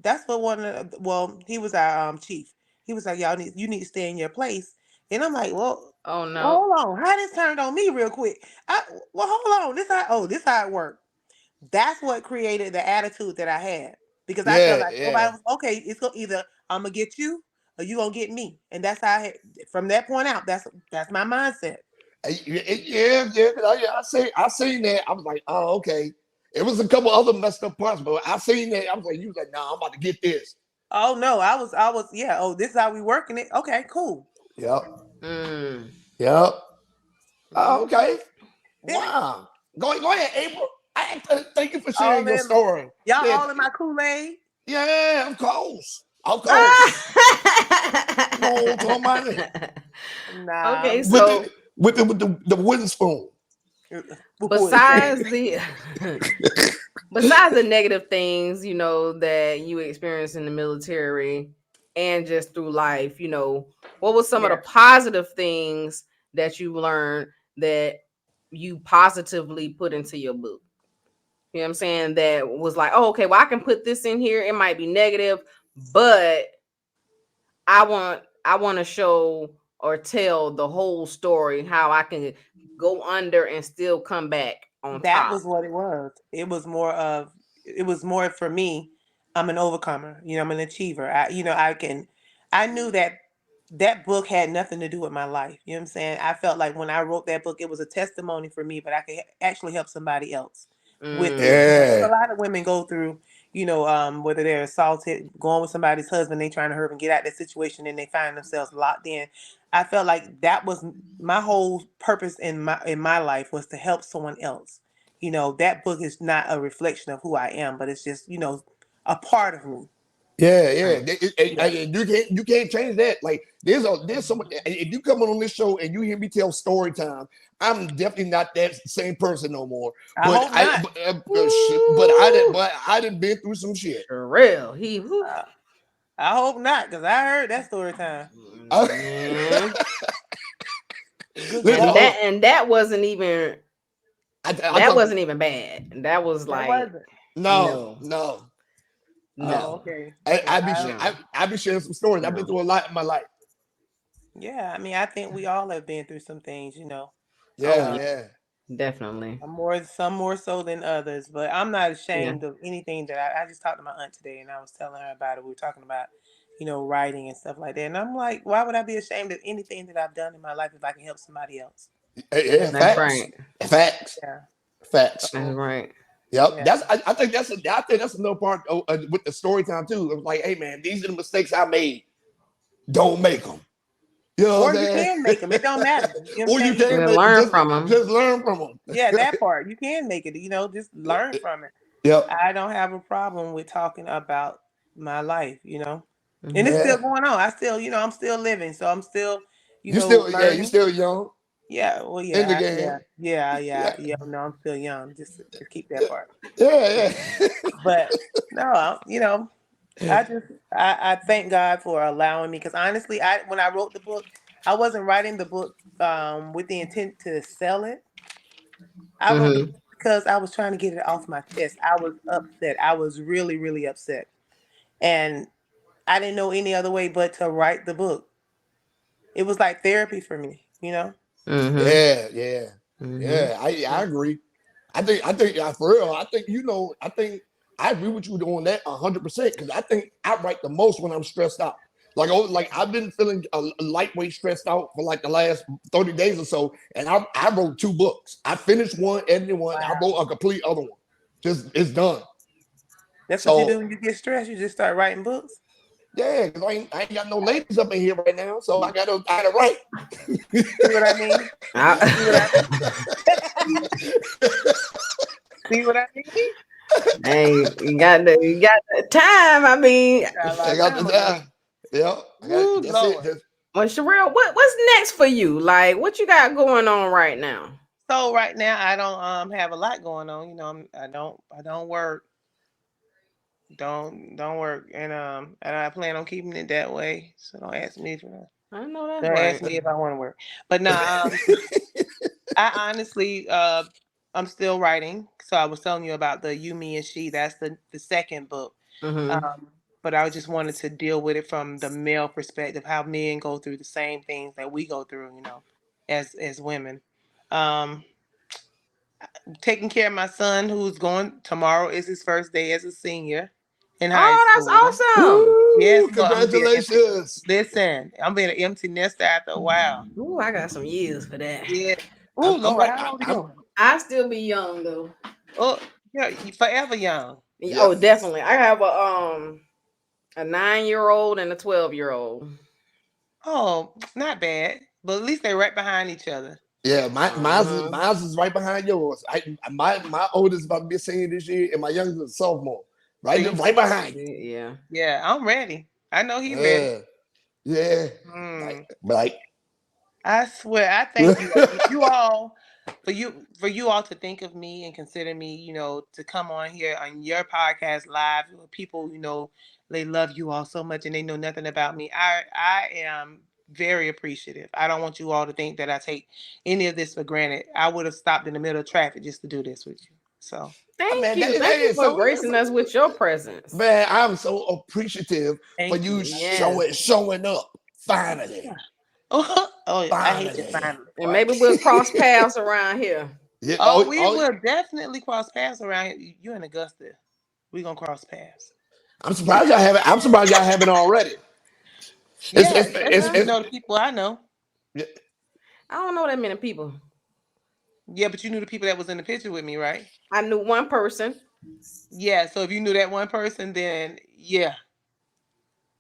That's what he was our chief. He was like, you need to stay in your place. And I'm like, well, Oh no. hold on. How this turned on me real quick? Hold on. This how it worked. That's what created the attitude that I had because I felt Yeah, like nobody yeah. was okay. It's either I'm gonna get you or you gonna get me, and that's how I had, from that point out. That's my mindset. Yeah. I seen that. I was like, oh, okay. It was a couple other messed up parts, but I seen that. I was like, you was like, nah, I'm about to get this. Oh no, I was yeah. Oh, this is how we working it. Okay, cool. Yep. Mm. Yep. Oh, Mhm. okay. Yeah. Wow. Go ahead, April. Thank you for All sharing your in story. y'all Yeah, all in my Kool-Aid. yeah, of course. Of course. Come on, talk about it. Nah, Okay, I'm With good. so the with the wooden spoon. besides the besides the negative things, that you experience in the military and just through life, what was some of the Yeah. positive things that you learned that you positively put into your book? You know what I'm saying? That was like, oh, okay, well, I can put this in here. It might be negative, but I want to show or tell the whole story, how I can go under and still come back on That top. was what it was. It was more for me. I'm an overcomer. I'm an achiever. I knew that book had nothing to do with my life. You know what I'm saying? I felt like when I wrote that book, it was a testimony for me, but I could actually help somebody else with it. Mm, A Yeah. lot of women go through, whether they're assaulted, going with somebody's husband, they trying to hurt and get out of that situation, and they find themselves locked in. I felt like that was my whole purpose in my life was to help someone else. That book is not a reflection of who I am, but it's just, a part of me. Yeah, yeah. right. Yeah. You can't change that. Like there's some if you come on this show and you hear me tell story time, I'm definitely not that same person no more. I But hope not. Woo! I done been through some shit. Sherale, whew. Uh, I hope not, because I heard that story time. Man. Good Listen, And God. that wasn't even I that thought wasn't even bad. That was That like wasn't. no, no, no, Oh, no, no. okay. I, Because I be sh- no, I be sharing some stories. I've been no. through a lot in my life. yeah, I mean, I think we all have been through some things, Oh Yeah, yeah, Uh, yeah, definitely. some more so than others, but I'm not Yeah. ashamed of anything that I just talked to my aunt today and I was telling her about it. We were talking about, writing and stuff like that. And I'm like, why would I be ashamed of anything that I've done in my life if I can help somebody else? yeah. That's Facts, right. facts, Yeah. facts. That's So, right. Yep. yeah. I think that's another part with the story time too. It was like, hey man, these are the mistakes I made. Don't make them. You know what Or I'm you saying? can make them. It don't matter. You know Or what I'm you saying? can't And make learn from them. just learn from them. Yeah, that part. You can make it, just learn from it. Yep. I don't have a problem with talking about my life. And it's Hmm. still Yeah. going on. I still, I'm still living. So I'm still, You learning. still young Yeah, well, in the yeah, game. yeah, yeah, Yeah. yeah, yeah. No, I'm still young. Just to keep Yeah. that part. Yeah. But no, I just I thank God for allowing me because honestly, when I wrote the book, I wasn't writing the book with the intent to sell it. I wrote the Hmm. book because I was trying to get it off my chest. I was upset. I was really, really upset, and I didn't know any other way but to write the book. It was like therapy for me. Hmm. Yeah. Yeah. Hmm. Yeah. I agree. I think for real. I think I agree with you on that 100% because I think I write the most when I'm stressed out. Like I've been feeling lightweight stressed out for like the last 30 days or so, and I wrote 2 books. I finished one, edited one. Wow. I wrote a complete other one. Just it's done. That's what you do when you get stressed. You just start writing books. Yeah, because I ain't got no ladies up in here right now, so I gotta write. See what I mean? See what I mean? Hey, you got the time. I mean, I got the time. Yeah, that's it. Well, Sherale, what's next for you? Like, what you got going on right now? So right now, I don't have a lot going on. You know, I don't work. Don't work, and I plan on keeping it that way. So don't ask me for. I know that's don't right. ask me if I want to work, but no. I honestly, I'm still writing. So I was telling you about the You, Me, and She. That's the second book. But I just wanted to deal with it from the male perspective, how men go through the same things that we go through, you know, as women. Taking care of my son, who's going tomorrow is his first day as a senior in high school. That's awesome! Yes, congratulations. Listen, I'm being an empty nester after a while. Ooh, I got some years for that. Yeah. Oh Lord, how old are you? I still be young though. Oh yeah, you forever young. Yes. Oh, definitely. I have a 9-year-old and a 12-year-old. Oh, not bad. But at least they're right behind each other. Yeah, mine's is right behind yours. My oldest is about to be a senior this year, and my youngest is a sophomore. Right behind you. Yeah. Yeah, I'm ready. I know he's ready. Yeah. Like I swear, I thank you all for you all to think of me and consider me, you know, to come on here on your podcast live. People, you know, they love you all so much and they know nothing about me. I am very appreciative. I don't want you all to think that I take any of this for granted. I would have stopped in the middle of traffic just to do this with you. So thank you for gracing us with your presence. Man, I'm so appreciative for you showing up finally. Finally. I hate the finally. And maybe we'll cross paths around here. Yeah, we will definitely cross paths around here. You in Augusta. We're gonna cross paths. I'm surprised y'all haven't already. It's you know the people I know. Yeah. I don't know that many people. Yeah, but you knew the people that was in the picture with me, right? I knew one person. Yeah, so if you knew that one person, then yeah.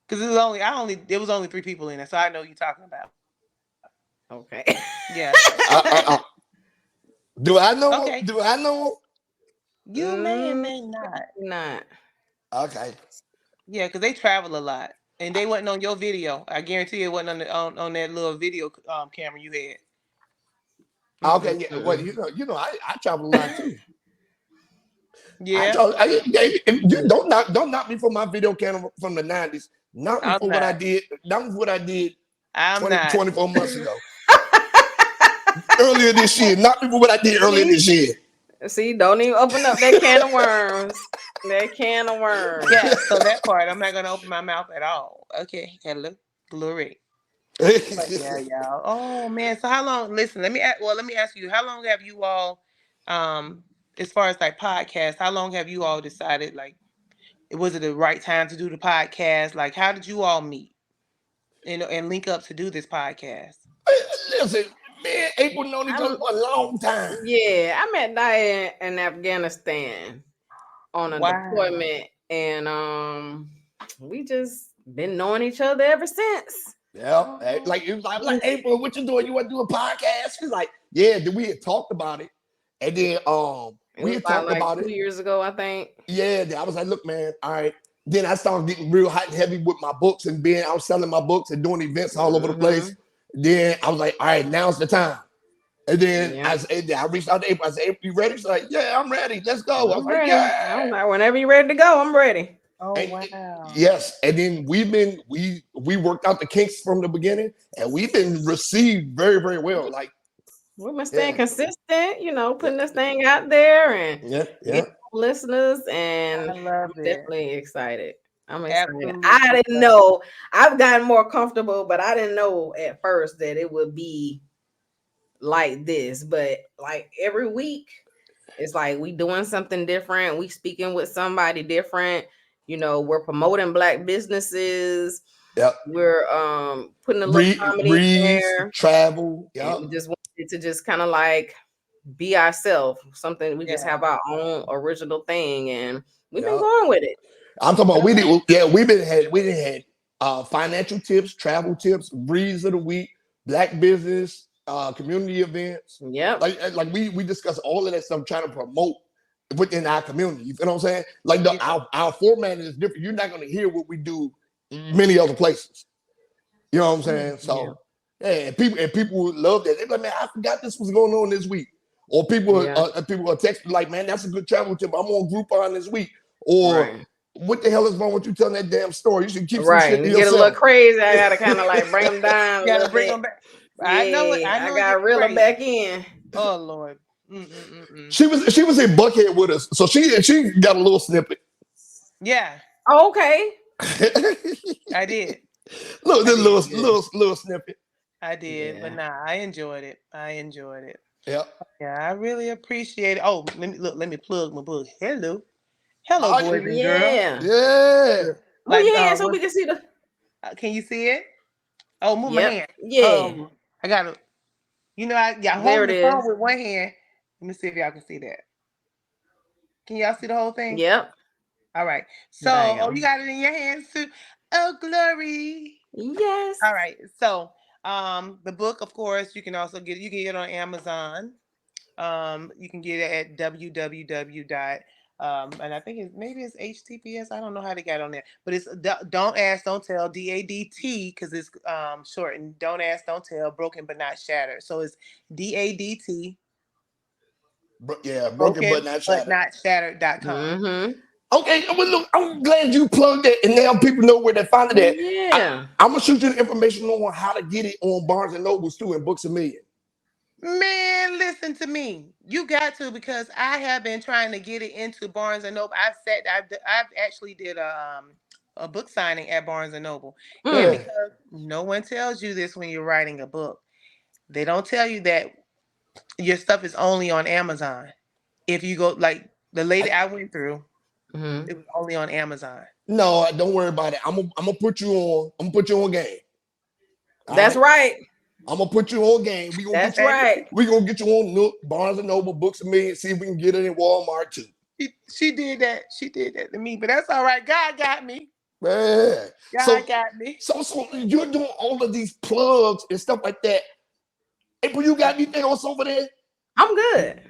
Because there was only 3 people in it, so I know you're talking about. Okay. Yeah. Do I know? Okay. Do I know? You may or may not. Okay. Yeah, because they travel a lot, and they wasn't on your video. I guarantee it wasn't on that little video camera you had. Okay. Yeah. Well, you know, I travel a lot too. Yeah. Don't knock me for my video camera from the 90s. Knock me for what I did. Knock me for what I did 24 months ago. Earlier this year. Knock me for what I did earlier this year. See, don't even open up that can of worms. Yeah, so that part, I'm not going to open my mouth at all. Okay, hello, glory. Yeah, y'all. Oh, man. So how long, listen, let me ask you, how long have you all, as far as like podcasts, how long have you all decided, like, was it the right time to do the podcast? Like, how did you all meet and link up to do this podcast? Listen, man, April known each other for a long time. Yeah, I met Diane in Afghanistan on a deployment, and we just been knowing each other ever since. Yeah, like April, what you doing? You want to do a podcast? She's like, yeah. Then we had talked about it, and then we had talked about it 2 years ago, I think. Yeah, I was like, look, man, all right. Then I started getting real hot and heavy with my books and being out selling my books and doing events all over the place. Then I was like, all right, now's the time. And then I reached out to April. I said, April, you ready? She's like, yeah, I'm ready. Let's go. I was ready. Like, yeah. I was like, whenever you're ready to go, I'm ready. Oh, wow. Yes. And then we worked out the kinks from the beginning, and we've been received very, very well. Like, we've been staying consistent, you know, putting this thing out there and getting listeners, and I'm definitely excited. I'm excited. Absolutely. I didn't know. I've gotten more comfortable, but I didn't know at first that it would be like this. But like every week, it's like we doing something different. We speaking with somebody different. You know, we're promoting Black businesses. Yep. We're putting a little comedy in there. Travel. Yep. And we just wanted to just kind of like be ourselves. Something we just have our own original thing, and we've been going with it. I'm talking about we didn't had financial tips, travel tips, breeze of the week, black business, community events. Yep. Like we discuss all of that stuff, trying to promote within our community. You feel what I'm saying? Like our format is different. You're not going to hear what we do many other places. You know what I'm saying? So and people would love that. They're like, man, I forgot this was going on this week. Or people will text me like, man, that's a good travel tip. I'm on Groupon this week. Or what the hell is wrong with you telling that damn story? You should keep some shit to yourself. Get a little crazy. I gotta kind of like bring them down. You gotta bring them back. I know it. I gotta reel them back in. Oh Lord. She was in Buckhead with us, so she got a little snippet. Yeah. Oh, okay. I did. Little snippet. I did, but I enjoyed it. Yep. Yeah, I really appreciate it. Oh, let me plug my book. Hello, boys and girls. Yeah. Like, so we can see the. Can you see it? Oh, move my hand. Yeah. I got to. I got holding the phone with one hand. Let me see if y'all can see that. Can y'all see the whole thing? Yep. All right. So, you got it in your hands too. Oh, glory. Yes. All right. So, the book, of course, you can also get it on Amazon. You can get it at www. And I think it's HTTPS. I don't know how they got on there, but it's Don't Ask, Don't Tell, DADT, because it's shortened. Don't Ask, Don't Tell, Broken But Not Shattered. So it's DADT. Broken but not shattered.com. Mm-hmm. Okay, well, look, I'm glad you plugged it, and now people know where to find it at. Yeah. I'm gonna shoot you the information on how to get it on Barnes and Nobles too, and Books A Million. Man, listen to me. You got to, because I have been trying to get it into Barnes and Noble. I've actually did a book signing at Barnes and Noble, and because no one tells you this when you're writing a book, they don't tell you that your stuff is only on Amazon. If you go like the lady I went through, it was only on Amazon. No, don't worry about it. I'm gonna put you on. I'm gonna put you on game. That's right. I'm gonna put you on game. We're gonna get you on Nook, Barnes and Noble, Books A Million. See if we can get it in Walmart too. She did that. She did that to me, but that's all right. God got me. Man, God got me. So you're doing all of these plugs and stuff like that. April, you got anything else over there? I'm good.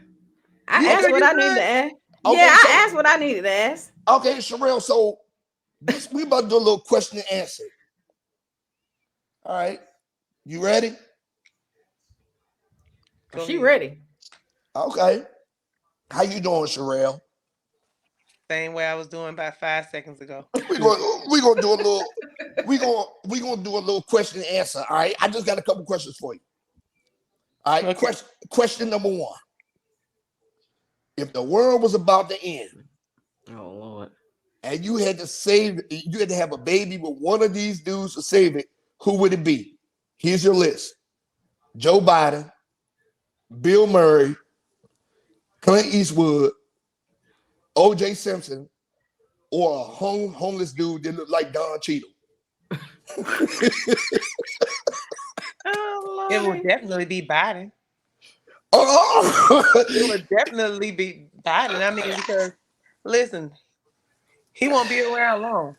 I asked what I needed to ask. Okay, I asked what I needed to ask. Okay, Sherale. So we about to do a little question and answer. All right. You ready? She ready. Okay. How you doing, Sherale? Same way I was doing about 5 seconds ago. We're gonna do a little. We're gonna do a little question and answer. All right. I just got a couple questions for you. All right. Okay. Question number one. If the world was about to end, oh Lord, and you had to have a baby with one of these dudes to save it, who would it be? Here's your list: Joe Biden, Bill Murray, Clint Eastwood, O.J. Simpson, or a homeless dude that looked like Don Cheadle. Oh, it will definitely be Biden. It would definitely be Biden. I mean, because listen, he won't be around long.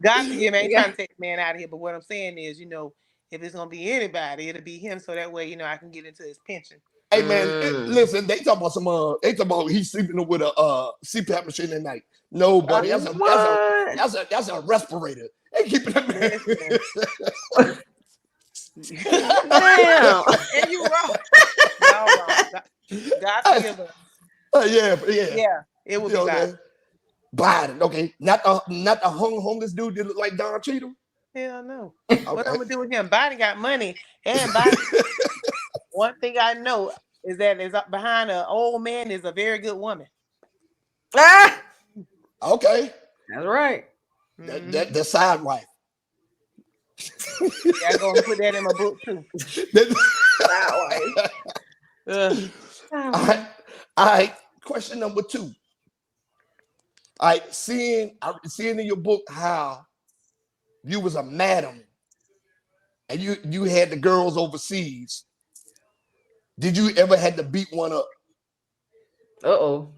God forgive me, I ain't trying to take the man out of here, but what I'm saying is, if it's gonna be anybody, it'll be him, so that way, I can get into his pension. Hey man, listen, they talk about he's sleeping with a CPAP machine at night. No, buddy, that's a respirator. They keeping that man. Damn. And you wrong. God forgive us. Yeah. It would be Biden. Biden, okay. Not the homeless dude that look like Don Cheadle. Hell no. Okay. What I'm gonna do with him? Biden got money, and Biden. One thing I know is that behind an old man is a very good woman. Ah. Okay. That's right. The side wife. Yeah, I'm gonna put that in my book too. All right. Question number 2. seeing in your book how you was a madam and you had the girls overseas. Did you ever had to beat one up? Uh-oh.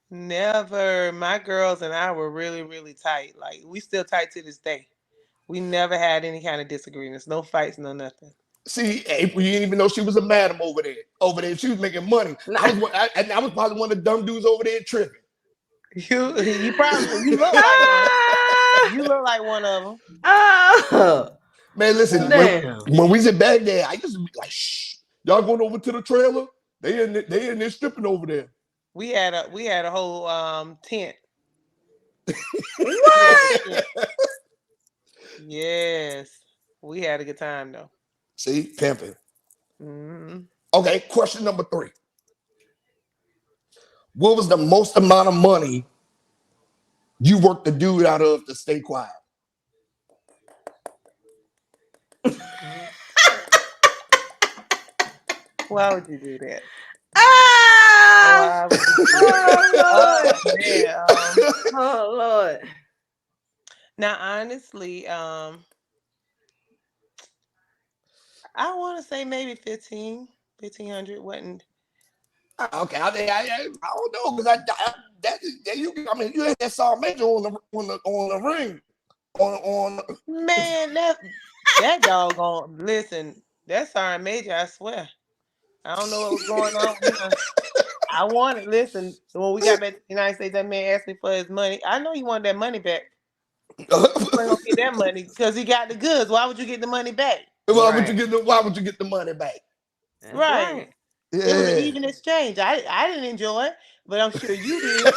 Never. My girls and I were really, really tight. Like we still tight to this day. We never had any kind of disagreements, no fights, no nothing. See, April, you didn't even know she was a madam over there. Over there, she was making money. I was probably one of the dumb dudes over there tripping. You probably you look like one. You look like one of them. Man, listen, when we was in Baghdad, I used to be like, shh, y'all going over to the trailer? They in there stripping over there. We had a whole tent. What? Yes. We had a good time though. See, pimping. Mm-hmm. Okay, question number 3. What was the most amount of money you worked the dude out of to stay quiet? Why would you do that? Ah! Oh, man. Oh Lord. Now, honestly, I want to say maybe 1,500 wasn't. Okay, I don't know because you had that Saw Major on the ring on. Man, that doggone listen. That Sergeant Major, I swear. I don't know what was going on. I wanted listen when we got back to the United States. That man asked me for his money. I know he wanted that money back. He wasn't gonna get that money because he got the goods. Why would you get the money back? Why would you get the money back? Right. Yeah. It was an even exchange. I didn't enjoy it, but I'm sure you did.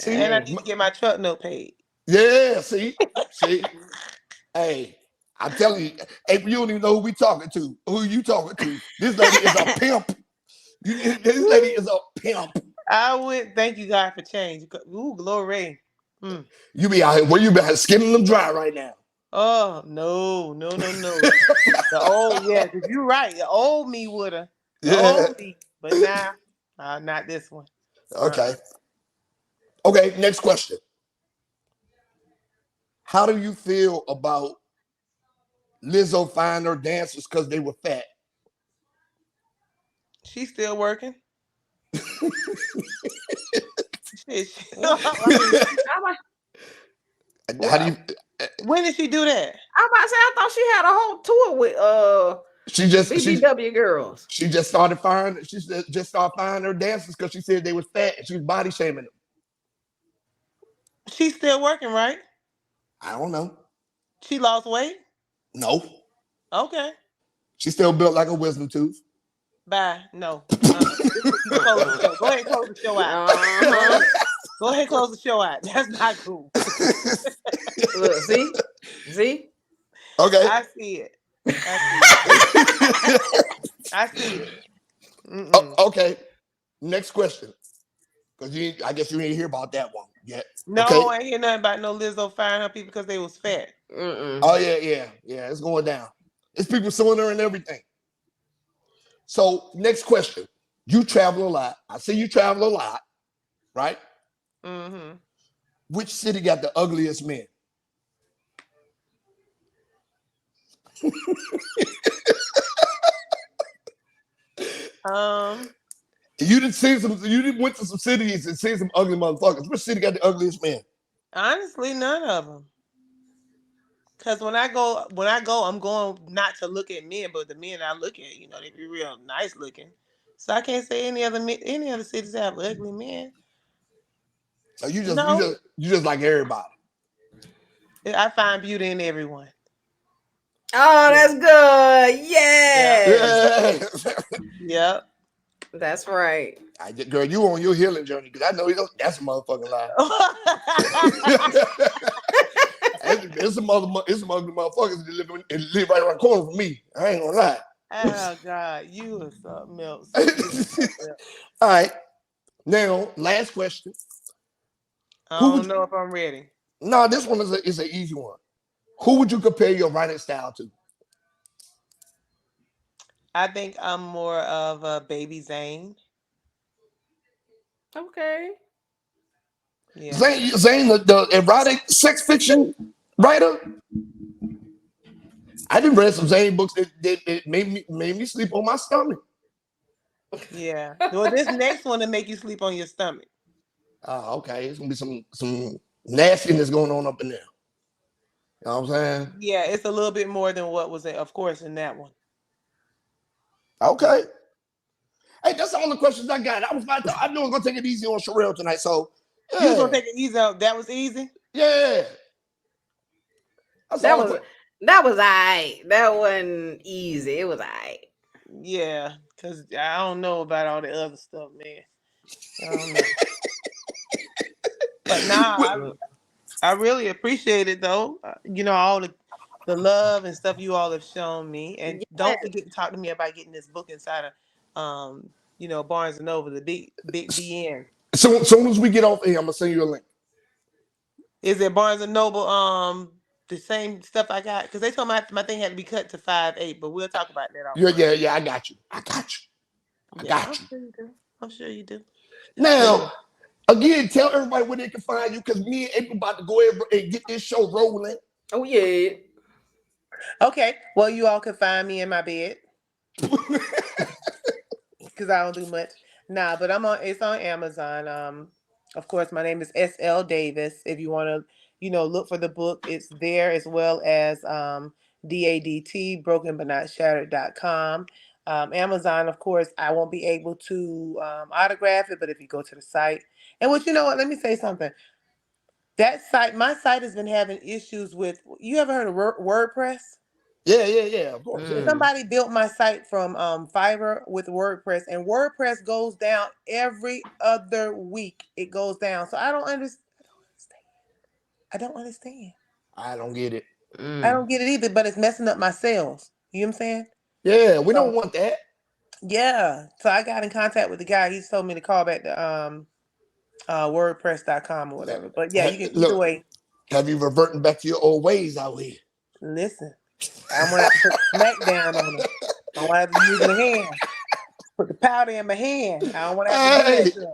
And I need to get my truck note paid. Yeah, see. Hey, I'm telling you, April, you don't even know who we talking to. Who you talking to? This lady is a pimp. This lady is a pimp. I would thank you God for change. Ooh, glory. You be out here where you be skimming them dry right now. Oh no. The old, yeah, because you're right. The old me woulda. The old me, but now, not this one. Okay. Okay, next question. How do you feel about Lizzo firing her dancers because they were fat? She's still working. How do you? When did she do that? I'm about to say I thought she had a whole tour with BBW girls. She just started firing. She just started firing her dancers because she said they was fat and she was body shaming them. She's still working, right? I don't know. She lost weight? No. Okay. She still built like a wisdom tooth. Bye. No. Go ahead and close the show out. Go ahead and close the show out. That's not cool. Look, see? Okay. I see it. I see it. Okay. Next question. Because I guess you didn't hear about that one yet. No, okay? I ain't hear nothing about no Lizzo firing her people because they was fat. Oh, yeah. It's going down. It's people suing her and everything. So, next question. You travel a lot. I see you travel a lot, right? Mm-hmm. Which city got the ugliest men? You didn't went to some cities and seen some ugly motherfuckers. Which city got the ugliest men? Honestly, none of them. Because when I go, I'm going not to look at men, but the men I look at, they be real nice looking. So I can't say any other cities have ugly men. So you just like everybody. I find beauty in everyone. Oh, that's good. Yes. Yep. That's right. Girl, you on your healing journey because I know that's a motherfucking lie. It's some ugly motherfuckers that live right around the corner from me. I ain't gonna lie. Oh God, you are something else. All right. Now, last question. I don't know if I'm ready. No, this one is an easy one. Who would you compare your writing style to? I think I'm more of a Baby Zane. Okay. Yeah. Zane, the erotic sex fiction writer. I didn't read some Zane books that made me sleep on my stomach. Yeah. Well, this next one to make you sleep on your stomach. Okay. It's gonna be some nastiness going on up in there. You know what I'm saying? Yeah, it's a little bit more than what was it, of course, in that one. Okay. Hey, that's the only questions I got. I knew I was gonna take it easy on Sherale tonight. So You was gonna yeah, take it easy out. That was easy. yeah. That's That all. was that was alright. That wasn't easy. It was alright. Yeah, because I don't know about all the other stuff, man. I don't know. But I really appreciate it though. All the love and stuff you all have shown me, and Yeah. don't forget to talk to me about getting this book inside of, Barnes and Noble, the big BN. So soon as we get off here, I'm gonna send you a link. Is it Barnes and Noble? The same stuff I got, because they told me my thing had to be cut to 5/8, but we'll talk about that offline. Yeah. I got you. I Yeah, got I'm you. sure you do. I'm sure you do. Now, again, tell everybody where they can find you because me and April about to go ahead and get this show rolling. Oh yeah. Okay. Well, you all can find me in my bed because I don't do much. Nah, but it's on Amazon. Of course, my name is SL Davis. If you want to, look for the book, it's there, as well as DADT, broken but not shattered.com. Amazon, of course, I won't be able to autograph it, but if you go to the site, and you know what, let me say something. That site, my site has been having issues with, you ever heard of WordPress? Yeah, of course. Yeah. Somebody built my site from Fiverr with WordPress, and WordPress goes down every other week. It goes down. So I don't understand. I don't understand. I don't get it. I don't get it either, but it's messing up my sales. You know what I'm saying? Yeah, we don't So, want that. yeah. So I got in contact with the guy. He told me to call back to wordpress.com or whatever. But yeah, you can either Look, way. have you reverting back to your old ways out here? Listen, I'm gonna have to put smack down on him. I'm gonna have to use my hand. Put the powder in my hand. I don't want to have to do that Hey, to him.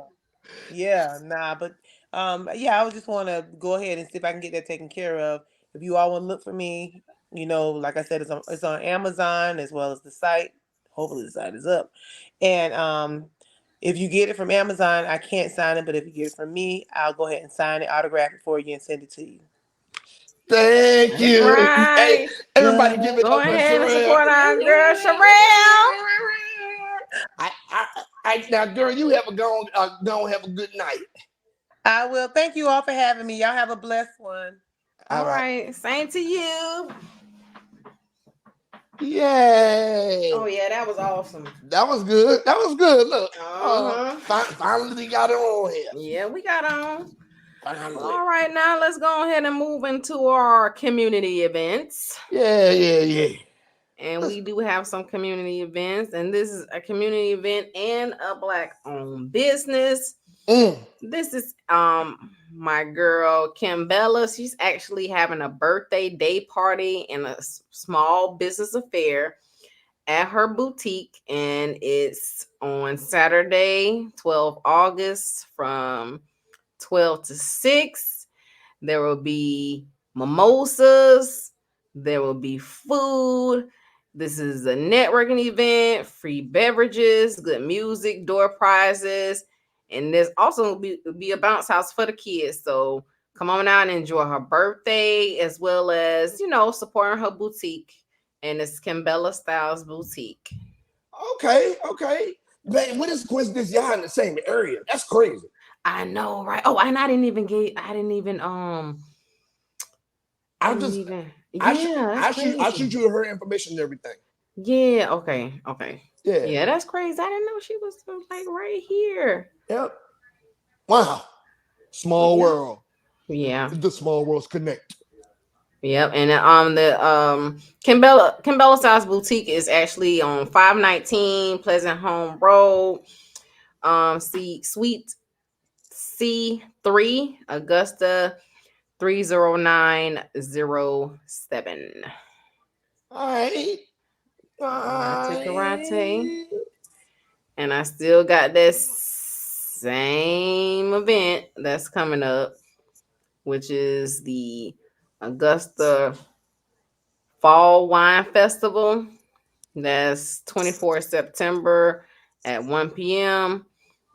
Yeah, nah, but yeah, I would just want to go ahead and see if I can get that taken care of. If you all want to look for me, like I said, it's on Amazon as well as the site. Hopefully the site is up. And if you get it from Amazon, I can't sign it, but if you get it from me, I'll go ahead and sign it, autograph it for you, and send it to you. thank That's you. Hey, right. everybody give it Go up for ahead and Sherale. support our girl Sherale. Now, girl, you have go have a good night. I will. Thank you all for having me. Y'all have a blessed one. All All right. right. Same to you. Yay. Oh yeah, that was awesome. That was good. Look, Uh-huh. finally got it on here. Yeah, we got on. Finally. All right, now let's go ahead and move into our community events. Yeah. And we do have some community events, and this is a community event and a Black-owned business. This is my girl Kimbella. She's actually having a birthday day party and a small business affair at her boutique, and it's on Saturday, 12 August from 12 to 6. There will be mimosas, there will be food. This is a networking event, free beverages, good music, door prizes, and there's also be a bounce house for the kids. So come on out and enjoy her birthday, as well as supporting her boutique. And it's Kimbella Styles Boutique. Okay. Man, what is coincidence? Y'all in the same area? That's crazy. I know, right? Oh, and I didn't even I shoot you her information and everything. Yeah, okay. Yeah. Yeah, that's crazy. I didn't know she was like right here. Yep. Wow. Small world. Yeah. The small worlds connect. Yep. And the Kimbella Styles Boutique is actually on 519 Pleasant Home Road. Suite C3, Augusta 30907. All right. And I still got this same event that's coming up, which is the Augusta Fall Wine Festival. That's 24th September at 1 p.m.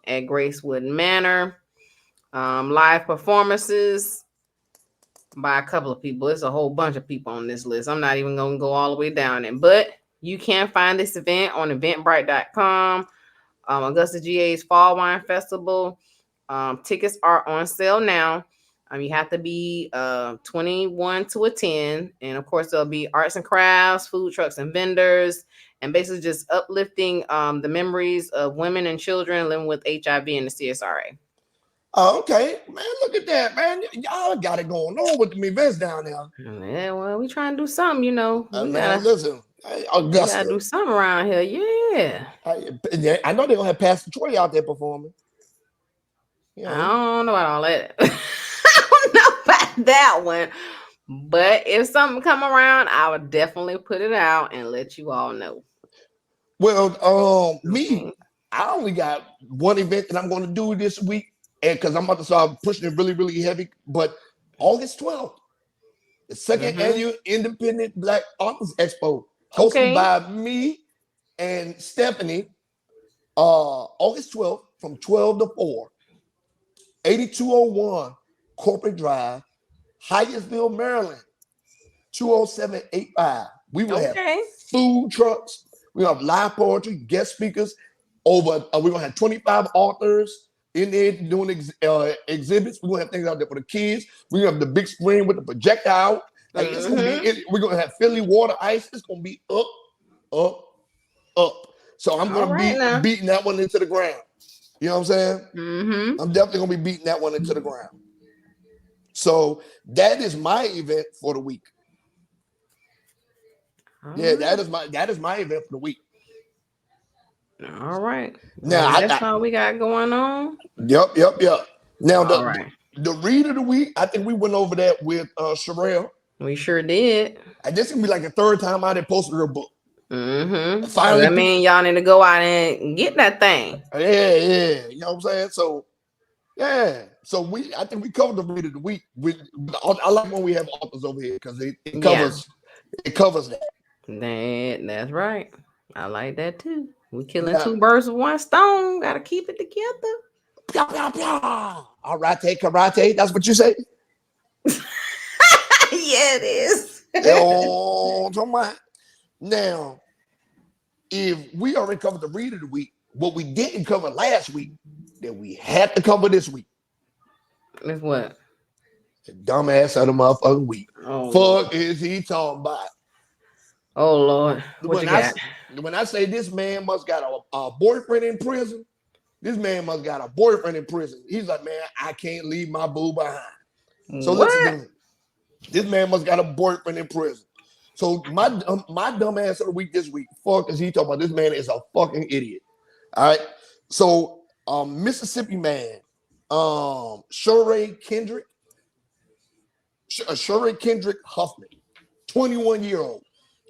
at Gracewood Manor. Live performances by a couple of people. It's a whole bunch of people on this list. I'm not even going to go all the way down it, but you can find this event on eventbrite.com. Augusta GA's Fall Wine Festival. Tickets are on sale now. You have to be 21 to attend. And of course, there'll be arts and crafts, food trucks and vendors, and basically just uplifting the memories of women and children living with HIV in the CSRA. Oh, okay, man, look at that, man. Y'all got it going on with the events down there. Yeah, well, we trying to do something, you know. Listen, Augusta. We gotta do something around here, yeah. I know they're gonna have Pastor Troy out there performing. You know. I don't know about all that. I don't know about that one. But if something come around, I would definitely put it out and let you all know. Well, me, I only got one event that I'm going to do this week, and because I'm about to start pushing it really, really heavy. But August 12th, the second annual Independent Black Authors Expo, hosted by me and Stephanie. August 12th from 12 to 4, 8201 Corporate Drive, Hyattsville, Maryland, 20785. We will have food trucks. We have live poetry, guest speakers. We're gonna have 25 authors in there doing exhibits. We're gonna have things out there for the kids. We're gonna have the big screen with the projector out. Like it's gonna be. We're gonna have Philly water ice. It's gonna be up, up, up. So I'm gonna be beating that one into the ground. You know what I'm saying? I'm definitely gonna be beating that one into the ground. So that is my event for the week. That is my event for the week. All right. Now that's all we got going on. Yep. Now the read of the week, I think we went over that with Sherale. We sure did. This is gonna be like the third time I did posted her book. Finally, I mean, y'all need to go out and get that thing. Yeah. You know what I'm saying? So so I think we covered the read of the week. I like when we have authors over here because it covers that. That's right. I like that too. We killing two birds with one stone. Gotta keep it together. Pya, pya, pya. All right, karate. That's what you say? Yeah, it is. Now, if we already covered the read of the week, what we didn't cover last week, that we had to cover this week. Is what? The dumbass of the motherfucking week. Oh, fuck Lord. Is he talking about? Oh Lord. When I say this man must got a boyfriend in prison, this man must got a boyfriend in prison. He's like, man, I can't leave my boo behind. So listen to me. This man must got a boyfriend in prison. So my dumb ass of the week this week, fuck is he talking about? This man is a fucking idiot. All right. So Mississippi man, ShureKendrick Huffman, 21-year-old,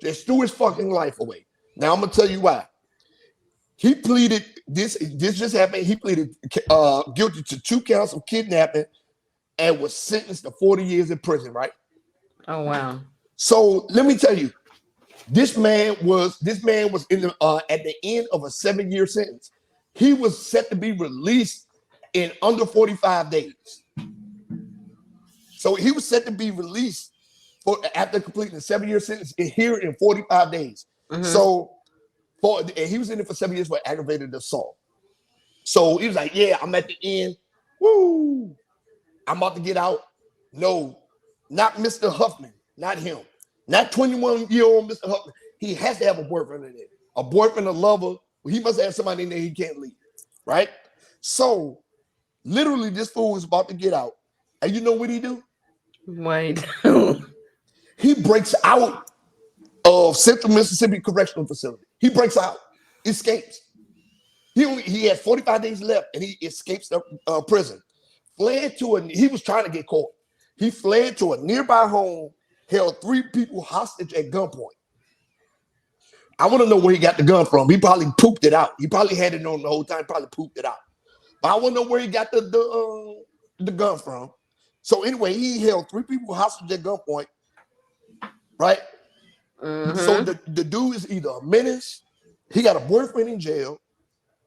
just threw his fucking life away. Now I'm gonna tell you why. He pleaded this just happened. He pleaded guilty to 2 counts of kidnapping and was sentenced to 40 years in prison, right? Oh wow. So let me tell you, this man was in at the end of a 7-year sentence. He was set to be released in under 45 days. So he was set to be released after completing a 7-year sentence here in 45 days. So and he was in it for 7 years for aggravated assault. So he was like, yeah, I'm at the end. Woo! I'm about to get out. No, not Mr. Huffman, not him. Not 21-year-old Mr. Huffman. He has to have a boyfriend in it. A boyfriend, a lover. He must have somebody in there he can't leave. Right? So literally this fool is about to get out. And you know what he do? What? He breaks out of Central Mississippi Correctional Facility. He breaks out, escapes. He has 45 days left, and he escapes the prison. He was trying to get caught. He fled to a nearby home, held 3 people hostage at gunpoint. I want to know where he got the gun from. He probably pooped it out. He probably had it on the whole time, probably pooped it out. I want to know where he got the gun from. So anyway, he held 3 people hostage at gunpoint, right? Mm-hmm. So the dude is either a menace, he got a boyfriend in jail,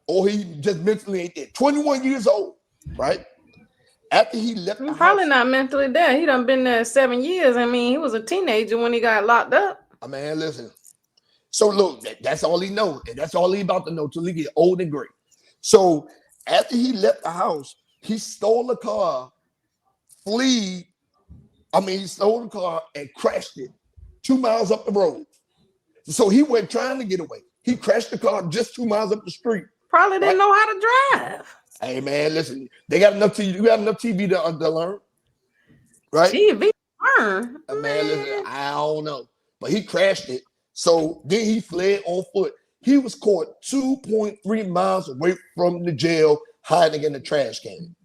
or he just mentally ain't there. 21 years old, right? After he left the Probably house, not mentally there. He done been there 7 years. I mean, he was a teenager when he got locked up. I mean, listen. So look, that's all he knows, and that's all he about to know till he get old and gray. So after he left the house, he stole a car, he stole the car and crashed it 2 miles up the road. So he wasn't trying to get away. He crashed the car just 2 miles up the street. Probably didn't know how to drive. Hey man, listen, they got enough TV. You got enough TV to learn, right? TV learn. Man, listen, I don't know, but he crashed it. So then he fled on foot. He was caught 2.3 miles away from the jail, hiding in the trash can.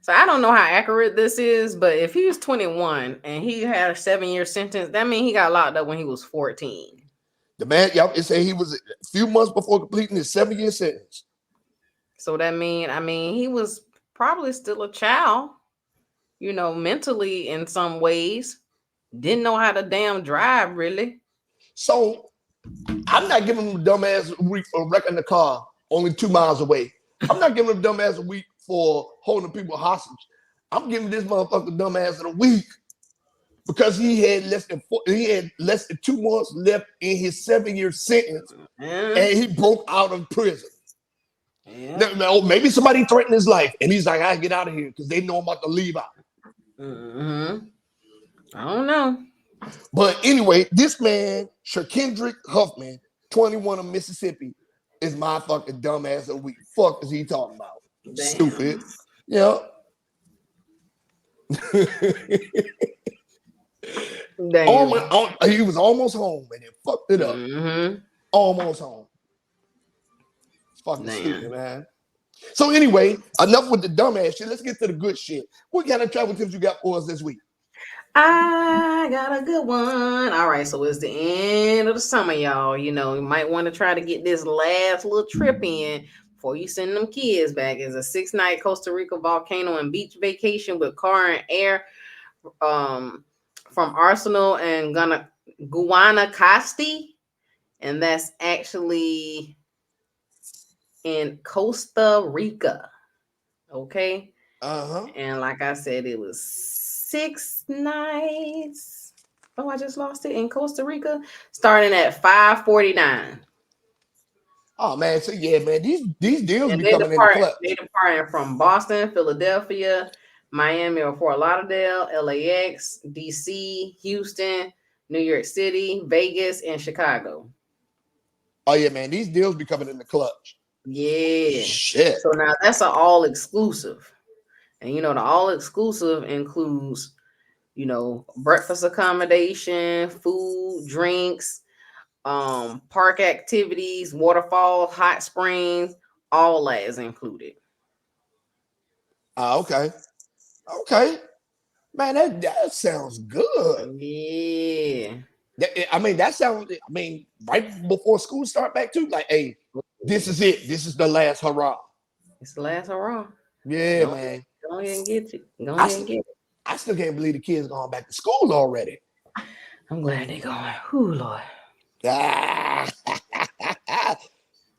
So I don't know how accurate this is, but if he was 21 and he had a 7-year sentence, that means he got locked up when he was 14. The man, it said he was a few months before completing his 7-year sentence. So that he was probably still a child, mentally in some ways. Didn't know how to damn drive, really. So I'm not giving him a dumbass a week for wrecking the car only 2 miles away. I'm not giving him a dumbass a week for holding people hostage. I'm giving this motherfucker dumbass a week because he had less than 2 months left in his 7-year sentence, and he broke out of prison. Yeah. Now, maybe somebody threatened his life, and he's like, "I get out of here," because they know I'm about to leave out. Mm-hmm. I don't know. But anyway, this man, ShureKendrick Huffman, 21 of Mississippi, is my fucking dumbass a week. Fuck is he talking about? Damn. Stupid. Yeah. He was almost home and then fucked it up. Mm-hmm. Almost home. It's fucking stupid, man. So anyway, enough with the dumbass shit. Let's get to the good shit. What kind of travel tips you got for us this week? I got a good one. All right, so it's the end of the summer, y'all. You might want to try to get this last little trip in before you send them kids back. It's a 6-night Costa Rica volcano and beach vacation with car and air from Arsenal and Guanacaste. And that's actually in Costa Rica. Okay. Uh-huh. And like I said, it was 6 nights. Oh, I just lost it in Costa Rica. Starting at $549. Oh man, so yeah, man, these deals be coming in the clutch. They departing from Boston, Philadelphia, Miami or Fort Lauderdale, LAX, DC, Houston, New York City, Vegas, and Chicago. Oh yeah, man, these deals be coming in the clutch. Yeah. Shit. So now that's an all exclusive. And the all exclusive includes, breakfast accommodation, food, drinks, park activities, waterfalls, hot springs, all that is included. Okay. Man, that sounds good. Yeah. That sounds, right before school start back too, like, hey, this is it. This is the last hurrah. It's the last hurrah. Yeah, man. Go ahead and get it. Go ahead and get it. I still can't believe the kids going back to school already. I'm glad they're going. Ooh, Lord.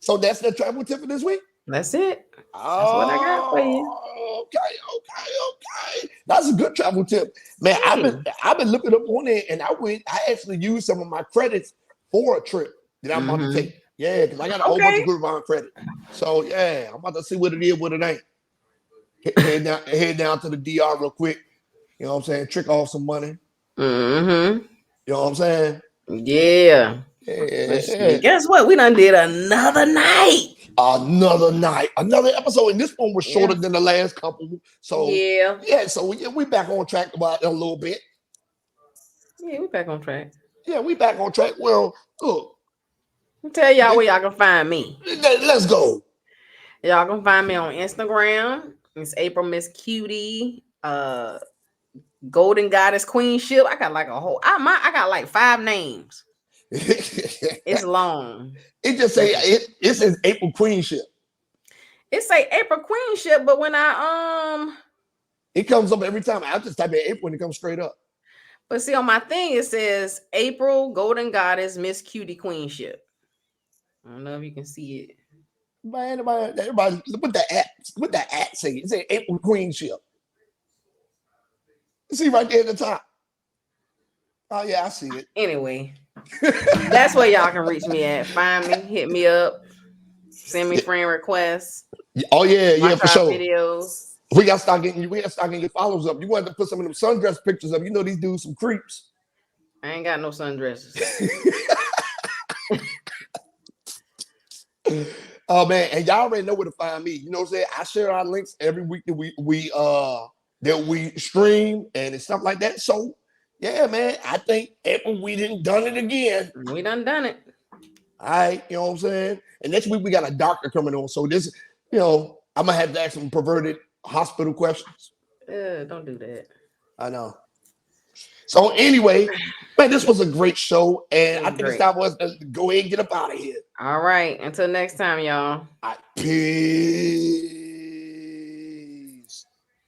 So that's the travel tip for this week? That's it. That's what I got for you. Okay. That's a good travel tip. Man, I've been looking up on it, and I actually used some of my credits for a trip that I'm about to take. Yeah, because I got a whole bunch of Groupon credit. So yeah, I'm about to see what it is, what it ain't. Head down to the DR real quick. You know what I'm saying? Trick off some money. Mm-hmm. You know what I'm saying? Yeah. Guess what? We done did another night. Another episode, and this one was shorter than the last couple. So so we back on track about a little bit. Yeah, we back on track. Yeah, we back on track. Well, look. I'll tell y'all where y'all can find me. Let's go. Y'all can find me on Instagram. It's April Miss Cutie. Golden Goddess Queenship. I got like I got like 5 names. It's long. It just say it says April Queenship. It say April Queenship, but when I it comes up every time. I just type in April and it comes straight up. but see on my thing it says April Golden Goddess Miss Cutie Queenship. I don't know if you can see it. Man, everybody, what the app say? It say April Queenship. See right there at the top. Oh yeah, I see it. Anyway, that's where y'all can reach me at. Find me, hit me up, send me friend requests. Oh yeah, for sure. Videos. We gotta start getting your followers up. You want to put some of them sundress pictures up. You know these dudes some creeps. I ain't got no sundresses. Oh man, and y'all already know where to find me. You know what I'm saying? I share our links every week that we stream and stuff like that. So yeah, man, I think we done it again. We done it. All right, you know what I'm saying? And next week we got a doctor coming on. So this, you know, I'm gonna have to ask some perverted hospital questions. Don't do that. I know. So anyway, man, this was a great show, and I think it's time for us to go ahead and get up out of here. All right. Until next time, y'all. All right, peace.